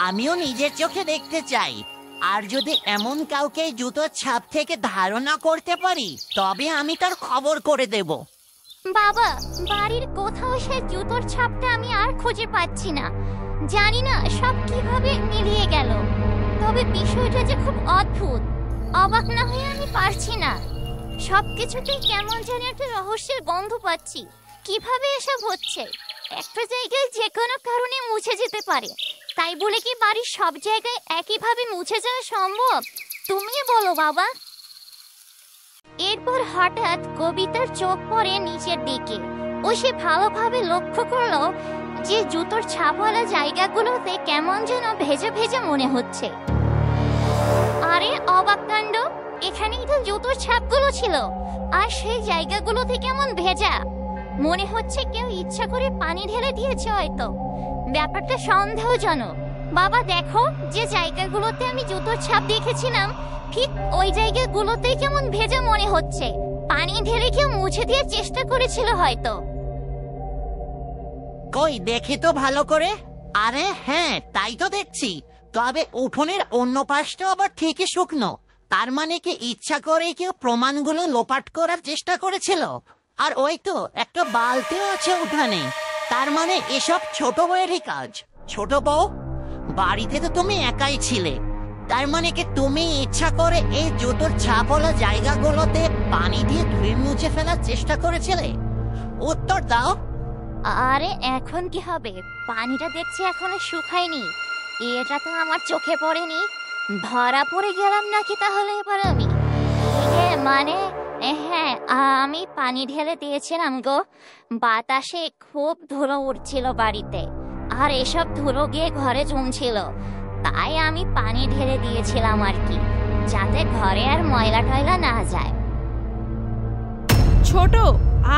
আমিও নিজের চোখে দেখতে চাই। আর যদি এমন কাউকে জুতোর ছাপ থেকে ধারণা করতে পারি, তবে আমি তার খবর করে দেব। বাবা, বাড়ির কোথাও সে জুতোর ছাপটা আমি আর খুঁজে পাচ্ছি না। জানি না সব কিভাবে মিলিয়ে গেল। তবে বিষয়টা যে খুব অদ্ভুত, অবাক না হয়ে আমি পারছি না। সবকিছুতেই কেমন যেন একটা রহস্যের গন্ধ পাচ্ছি। কিভাবে এসব হচ্ছে? একটা জায়গায় যে কোনো কারণে মুছে যেতে পারে, তাই বলে কি বাড়ির সব জায়গায় একইভাবে মুছে যাওয়া সম্ভব? তুমি বলো বাবা। এরপর হঠাৎ কবিতার চোখ পড়ে নিচের দিকে। ও সে ভালোভাবে লক্ষ্য করলো যে জুতোর ছাপওয়ালা জায়গাগুলোতে কেমন যেন ভেজা ভেজা মনে হচ্ছে। আরে অবাক কাণ্ড, এখানেই তো জুতোর ছাপগুলো ছিল, আর সেই জায়গাগুলোতে কেমন ভেজা মনে হচ্ছে। কেউ ইচ্ছা করে পানি ঢেলে দিয়েছে হয়তো। ব্যাপারটা সন্দেহজনক। বাবা দেখো, যে জায়গাগুলোতে আমি জুতোর ছাপ দেখেছিলাম ঠিক ওই জায়গাগুলোতেই কেমন ভেজা মনে হচ্ছে। পানি ঢেলে কেউ মুছে দিয়ে চেষ্টা করেছিল হয়তো। কই দেখি তো ভালো করে। আরে হ্যাঁ, তাই তো দেখছি। তবে উঠোনের অন্য পাশটা আবার ঠিকই শুকনো। তার মানে কি ইচ্ছা করে কেউ প্রমাণগুলো লোপাট করার চেষ্টা করেছিল? আর ওই তো একটা বালতিও আছে উঠানে। তার মানে এসব ছোট বউয়েরই কাজ। ছোট বউ, বাড়িতে তো তুমি একাই ছিলে, তার মানে কি তুমি ইচ্ছা করে এই জুতোর ছাপওয়ালা জায়গাগুলোতে পানি দিয়ে ধুয়ে মুছে ফেলার চেষ্টা করেছিলে? উত্তর দাও। আরে এখন কি হবে? পানিটা দেখছি এখনো শুকায়নি। এটা তো আমার চোখে পড়েনি। ধরা পড়ে গেলাম নাকি তাহলে এবার আমি? মানে হ্যাঁ, আমি পানি ঢেলে দিয়েছিলাম গো। বাতাসে খুব ধুলো উঠছিল বাড়িতে, আর এসব ধুলো গিয়ে ঘরে জমছিল, তাই আমি পানি ঢেলে দিয়েছিলাম আর কি, যাতে ঘরে আর ময়লা টয়লা না যায়। ছোট,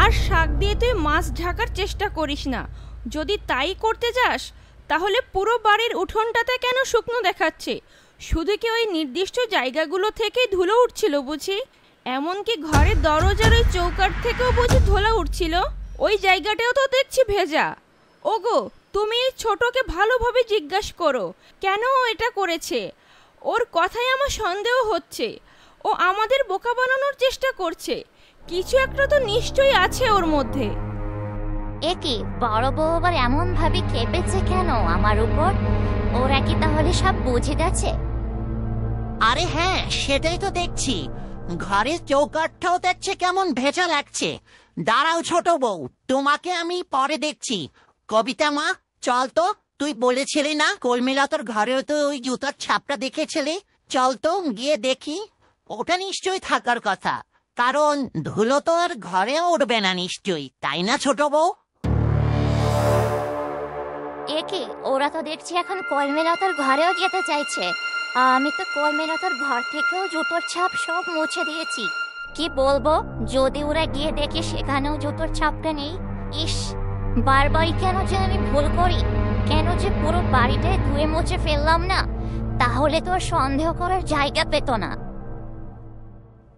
আর শাক দিয়ে তুই মাছ ঢাকার চেষ্টা করিস না। যদি তাই করতে যাস, তাহলে পুরো বাড়ির উঠোনটাতে কেন শুকনো দেখাচ্ছে? শুধু কি ওই নির্দিষ্ট জায়গাগুলো থেকেই ধুলো উঠছিল বুঝি? এমনকি ঘরের দরজার ওই চৌকাঠ থেকেও বুঝি ধুলো উঠছিল? ওই জায়গাটাও তো দেখছি ভেজা। ওগো, তুমি এই ছোটকে ভালোভাবে জিজ্ঞাসা করো কেন ও এটা করেছে। ওর কথাই আমার সন্দেহ হচ্ছে। ও আমাদের বোকা বানানোর চেষ্টা করছে। কিছু একটা তো নিশ্চয়ই আছে ওর মধ্যে। একে বড় বউ আবার এমন ভাবে খেপেছে কেন আমার উপর? ওরা কি তাহলে সব বুঝে গেছে? আরে হ্যাঁ, সেটাই তো দেখছি। ঘরের চৌকাঠটাও দেখছে কেমন ভেজা লাগছে। দাঁড়াও ছোট বউ, তোমাকে আমি পরে দেখছি। কবিতা মা, চল তো। তুই বলেছিলি না কলমিলতার ঘরেও তো ওই জুতার ছাপটা দেখেছিলি? চল তো গিয়ে দেখি। ওটা নিশ্চয়ই থাকার কথা, কারণ ধুলো তো আর ঘরেও উঠবে না নিশ্চয়ই, তাই না ছোট বউ? একে ওরা তো দেখছি এখন কলমিলতার ঘরেও যেতে চাইছে। আমি তো কলমিলতার ঘর থেকেও জুতোর ছাপ সব মুছে দিয়েছি। কি বলবো যদি ওরা গিয়ে দেখে সেখানেও জুতোর ছাপটা নেই? ইস, বারবারই কেন যে আমি ভুল করি। কেন যে পুরো বাড়িটায় ধুয়ে মুছে ফেললাম না? তাহলে তো আর সন্দেহ করার জায়গা পেত না।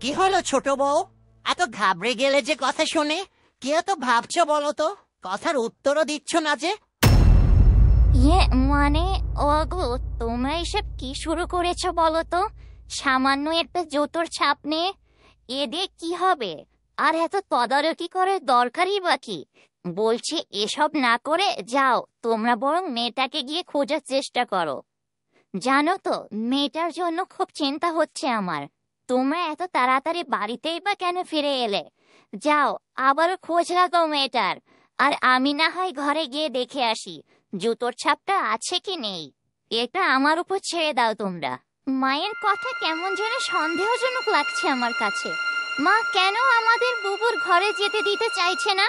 কি হলো ছোট বউ, এত ঘাবড়ে গেলে যে কথা শুনে? কি এত ভাবছো বলো তো? কথার উত্তরও দিচ্ছ না যে? মানে ওগো, তোমরা এসব কি শুরু করেছো বলো তো? সামান্য একটা জুতোর ছাপ নিয়ে এদের কি হবে? আর এত তদারকি করার দরকারই বা কি? বলছি এসব না করে যাও, তোমরা বরং মেয়েটাকে গিয়ে খোঁজার চেষ্টা করো। জানো তো মেয়েটার জন্য খুব চিন্তা হচ্ছে আমার। তোমরা এত তাড়াতাড়ি বাড়িতেই বা কেন ফিরে এলে? যাও আবারও খোঁজ লাগাও মেয়েটার। আর আমি না হয় ঘরে গিয়ে দেখে আসি জুতোর ছাপটা আছে কি নেই। এটা আমার উপর ছেড়ে দাও তোমরা। মায়ের কথা কেমন যেন সন্দেহজনক লাগছে আমার কাছে। মা কেন আমাদের বুবুর ঘরে যেতে দিতে চাইছে না?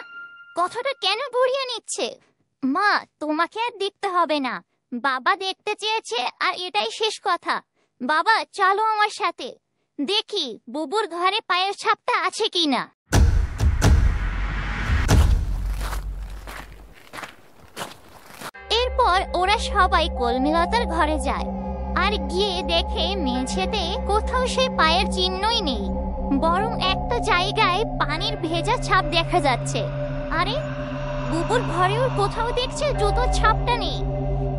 কথাটা কেন বুড়িয়ে নিচ্ছে? মা তোমাকে আর দেখতে হবে না, বাবা দেখতে চেয়েছে আর এটাই শেষ কথা। বাবা চলো আমার সাথে, দেখি বুবুর ঘরে পায়ের ছাপটা আছে কিনা। এরপর ওরা সবাই কলমিলতার ঘরে যায় আর গিয়ে দেখে মেঝেতে কোথাও সেই পায়ের চিহ্নই নেই, বরং একটা জায়গায় পানির ভেজা ছাপ দেখা যাচ্ছে। আরে বুবুর ঘরেও কোথাও দেখছে জুতোর ছাপটা নেই,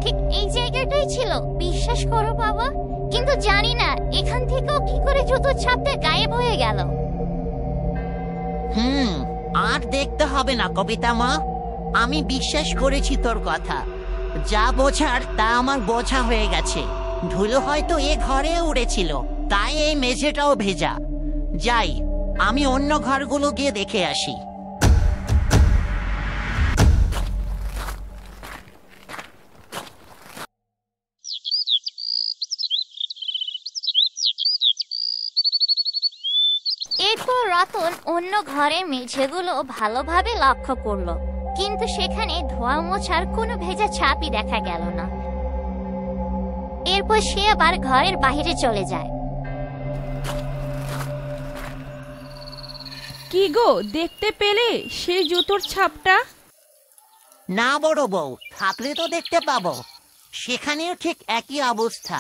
ঠিক এই জায়গাটাই ছিল। বিশ্বাস করো বাবা, কিন্তু জানি না এখান থেকেও কি করে জুতোর ছাপটা গায়েব হয়ে গেল। আর দেখতে হবে না কবিতা মা, আমি বিশ্বাস করেছি তোর কথা। যা বোঝার তা আমার বোঝা হয়ে গেছে। ধুলো হয়তো এ ঘরে উড়েছিল, তাই এই মেঝেটাও ভেজা। যাই, আমি অন্য ঘরগুলো গিয়ে দেখে আসি। এরপর রতন অন্য ঘরের মেঝেগুলো ভালোভাবে লক্ষ্য করলো, কিন্তু সেখানে ধোয়া মোছার কোনো ভেজা ছাপই দেখা গেল না। এরপর সে আবার ঘরের বাইরে চলে যায়। কি গো, দেখতে পেলে সেই জুতোর ছাপটা? না বড় বউ, থাকলে তো দেখতে পাবো। সেখানেও ঠিক একই অবস্থা।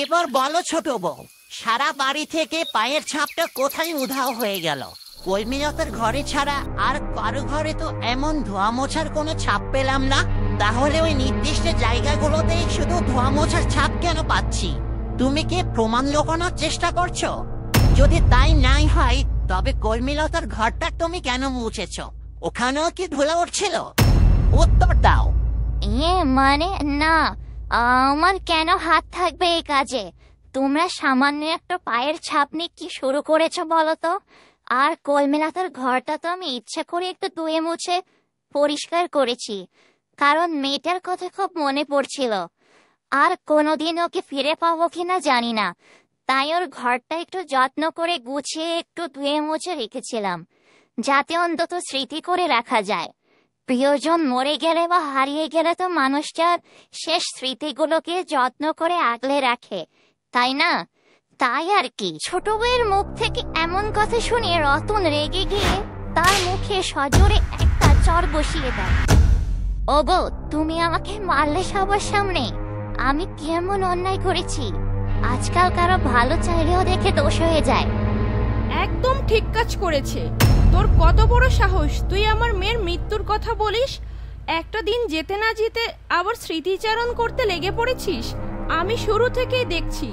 এবার বলো ছোট বউ, সারা বাড়ি থেকে পায়ের ছাপটা কোথায় উধাও হয়ে গেল? কলমিলতার ঘরে ছাড়া আর কারো ঘরে তো এমন ধোয়া মোছার কোনো ছাপ পেলাম না। তাহলে ওই নির্দিষ্ট জায়গাগুলোতেই শুধু ধোয়া মোছার ছাপ কেন পাচ্ছি? তুমি কি প্রমাণ লুকানোর চেষ্টা করছো? যদি তাই নাই হয় তবে কলমিলতার ঘরটা তুমি কেন মুছেছ? ওখানেও কি ধুলো উঠছিল? উত্তর দাও। মানে না, আমার কেন হাত থাকবে এই কাজে? তোমরা সামান্য একটা পায়ের ছাপ নিয়ে কি শুরু করেছো বলো তো? আর কলমিলতার ঘরটা তো আমি ইচ্ছা করে একটু ধুয়ে মুছে পরিষ্কার করেছি, কারণ মেয়েটার কথা খুব মনে পড়ছিল। আর কোনোদিন ওকে ফিরে পাবো কিনা জানি না, তাই ওর ঘরটা একটু যত্ন করে গুছিয়ে একটু ধুয়ে মুছে রেখেছিলাম, যাতে অন্তত স্মৃতি করে রাখা যায়। প্রিয়জন মরে গেলে বা হারিয়ে গেলে তো মানুষটার শেষ স্মৃতিগুলোকে যত্ন করে আগলে রাখে, তাই না? তাই আর কি। ছোট বউয়ের মুখ থেকে এমন কথা শুনে রতন রেগে গিয়ে তার মুখে সজোরে একটা চড় বসিয়ে দেয়। ওগো, তুমি আমাকে মারলে সবার সামনে? আমি কেমন অন্যায় করেছি? আজকাল কারো ভালো চাইলেও দেখে দোষ হয়ে যায়। একদম ঠিক কাজ করেছে। তোর কত বড় সাহস, তুই আমার মেয়ের মৃত্যুর কথা বলিস? একটা দিন যেতে না যেতে আবার স্মৃতিচারণ করতে লেগে পড়েছিস। আমি শুরু থেকেই দেখছি,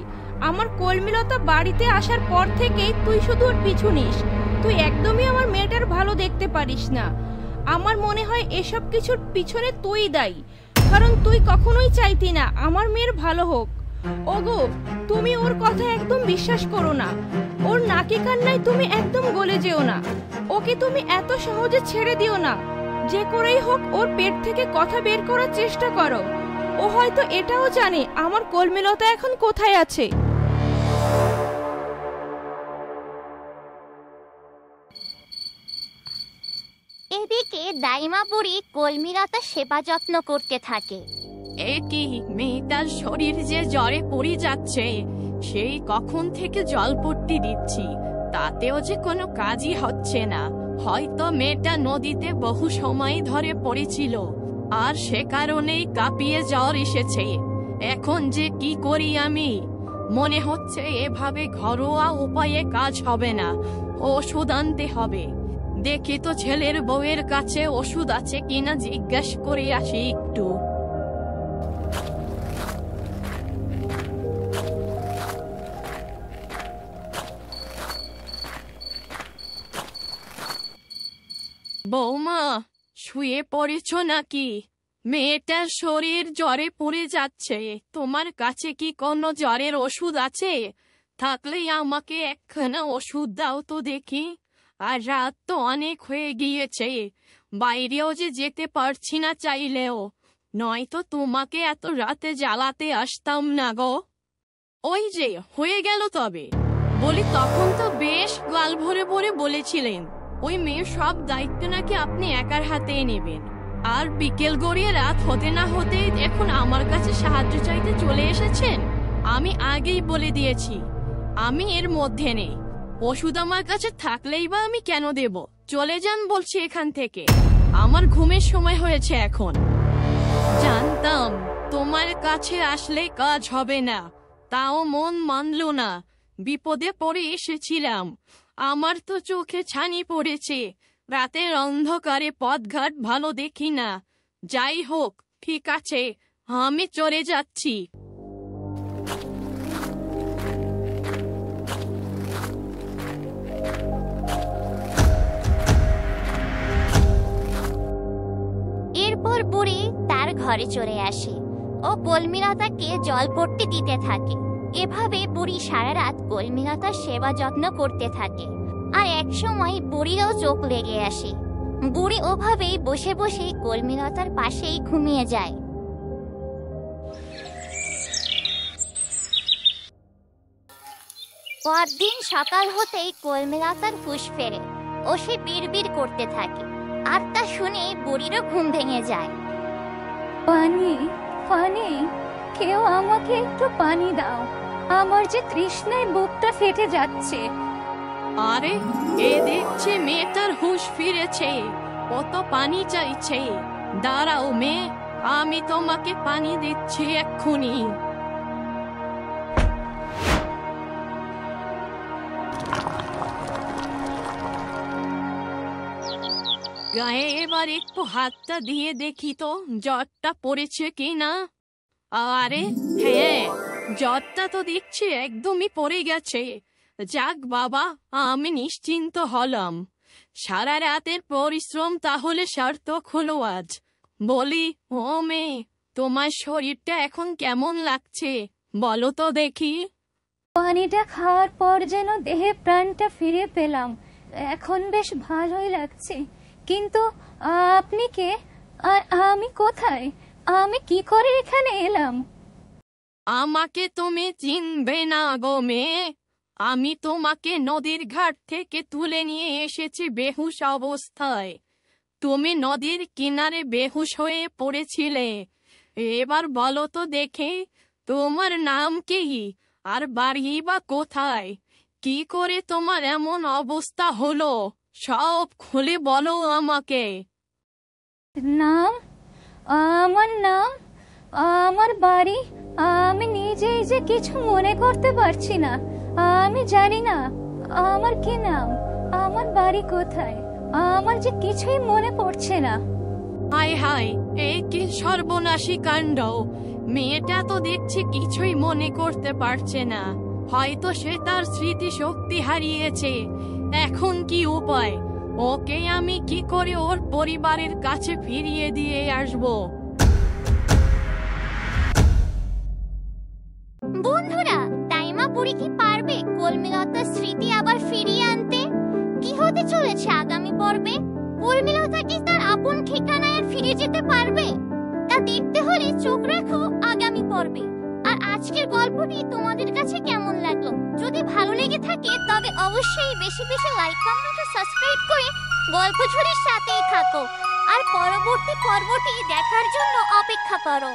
আমার কলমিলতা বাড়িতে আসার পর থেকেই তুই শুধু ওর পিছু নিস। তুই একদমই আমার মেয়েটার ভালো দেখতে পারিস না। আমার মনে হয় এসব কিছুর পিছনে তুই দায়ী, কারণ তুই কখনোই চাইতি না আমার মেয়ের ভালো হোক। ওগো, তুমি ওর কথা একদম বিশ্বাস করো না। ওর নাকি কান্নায় তুমি একদম গলে যেও না। ওকে তুমি এত সহজে ছেড়ে দিও না। যে করেই হোক ওর পেট থেকে কথা বের করার চেষ্টা করো। ও হয়তো এটাও জানে আমার কলমিলতা এখন কোথায় আছে। এদিকে দাইমা বুড়ি কলমিলতা সেবা যত্ন করতে থাকে। এ কি, মেয়েটার শরীর যে জ্বরে পড়ে যাচ্ছে, সেই কখন থেকে জলপট্টি দিচ্ছি, তাতেও যে কোনো কাজই হচ্ছে না। হয়তো মেয়েটা নদীতে বহু সময় ধরে পড়েছিল, আর সে কারণেই কাঁপিয়ে জ্বর এসেছে। এখন যে কি করি আমি? মনে হচ্ছে এভাবে ঘরোয়া উপায়ে কাজ হবে না, ওষুধ আনতে হবে। দেখি তো ছেলের বউয়ের কাছে ওষুধ আছে কিনা জিজ্ঞেস করে আসি একটু। বৌমা, শুয়ে পড়েছ নাকি? মেয়েটার শরীর জ্বরে পড়ে যাচ্ছে। তোমার কাছে কি কোনো জ্বরের ওষুধ আছে? থাকলে আমাকে একখানা ওষুধ দাও তো দেখি। আর রাত তো অনেক হয়ে গিয়েছে, বাইরেও যে যেতে পারছি না চাইলেও, নয়তো তোমাকে এত রাতে জ্বালাতে আসতাম না গো। ওই যে হয়ে গেল তবে। বলি, তখন তো বেশ গাল ভরে ভরে বলেছিলেন ওই মেয়ের সব দায়িত্ব নাকি আপনি একার হাতেই নেবেন। আর বিকেল গড়িয়ে রাত হতে না হতেই এখন আমার কাছে সাহায্য চাইতে চলে এসেছেন। আমি আগেই বলে দিয়েছি আমি এর মধ্যে নেই। ওষুধ আমার কাছে থাকলেই বা আমি কেন দেব? চলে যান বলছি এখান থেকে, আমার ঘুমের সময় হয়েছে এখন। জানতাম তোমার কাছে আসলে কাজ হবে না, তাও মন মানল না। বিপদে পড়ে এসেছিলাম, আমার তো চোখে ছানি পড়েছে। রাতের অন্ধকারে পথঘাট ভালো দেখি না। যাই হোক, ঠিক আছে, আমি চলে যাচ্ছি। এরপর বুড়ি তার ঘরে চলে আসে ও কলমিলতাকে জল পড়তে দিতে থাকে। এভাবে বুড়ি সারা রাত কলমিলতার সেবা যত্ন করতে থাকে। আর একসময় বুড়িরও চোখ লেগে আসে। বুড়ি ওভাবেই বসে বসে কলমিলতার পাশেই ঘুমিয়ে যায়। পরদিন সকাল হতেই কলমিলতার হুঁশ ফেরে ও সে বিড়বিড় করতে থাকে। আর তা শুনে বুড়িরও ঘুম ভেঙে যায়। পানি, পানি, কেউ আমাকে একটু পানি দাও, আমার যে তৃষ্ণায় বুকটা ফেটে যাচ্ছে। আরে, এ দেখছে মেয়েটার হুঁশ ফিরেছে, কত পানি চাইছে। দাঁড়াও মেয়ে, আমি তোমাকে পানি দিচ্ছি এক্ষুনি। গায়ে এবার একটু হাতটা দিয়ে দেখি তো জ্বরটা পড়েছে কিনা। আরে হ্যাঁ, জ্বরটা তো দেখছি একদমই পড়ে গেছে। যাক বাবা, আমি নিশ্চিন্ত হলাম। সারা রাতের পরিশ্রম তাহলে সার্থক হলো আজ। বলি, ও মেয়ে, তোমার শরীরটা এখন কেমন লাগছে বলো তো দেখি। পানিটা খাওয়ার পর যেন দেহে প্রাণটা ফিরে পেলাম। এখন বেশ ভালোই লাগছে। কিন্তু আপনি কে? আর আমি কোথায়? আমি কি করে এখানে এলাম? আমাকে তুমি চিনবে না গো মেয়ে। আমি তোমাকে নদীর ঘাট থেকে তুলে নিয়ে এসেছি বেহুশ অবস্থায়। তুমি নদীর কিনারে বেহুশ হয়ে পড়েছিলে। এবার বলো তো দেখে, তোমার নাম কি আর বাড়ি বা কোথায়? কি করে তোমার এমন অবস্থা হলো সব খুলে বলো আমাকে। নাম? আমার নাম, আমার বাড়ি, আমি নিজেই যে কিছু মনে করতে পারছি না। আমি জানি না আমার কি নাম, আমার বাড়ি কোথায়, আমার যে কিছুই মনে পড়ছে না। হায় হায়, এই কি সর্বনাশী কাণ্ড! মেয়েটা তো দেখছি কিছুই মনে করতে পারছে না। হয়তো সে তার স্মৃতিশক্তি হারিয়েছে। এখন কি উপায়? ওকে আমি কি করে ওর পরিবারের কাছে ফিরিয়ে দিয়ে আসবো? বন্ধুরা, তাইমা বুড়ি কি পারবে কলমিলতার স্মৃতি আবার ফিরিয়ে আনতে? কি হতে চলেছে আগামী পর্বে? কলমিলতা কি তার আপন ঠিকানায় আর ফিরে যেতে পারবে? তা দেখতে হলে চোখ রাখো আগামী পর্বে। আর আজকের গল্পটি তোমাদের কাছে কেমন লাগলো? যদি ভালো লেগে থাকে তবে অবশ্যই বেশি বেশি লাইক, কমেন্ট ও সাবস্ক্রাইব করে গল্পঝুরির সাথেই থাকো। আর পরবর্তী পর্বটি দেখার জন্য অপেক্ষা করো।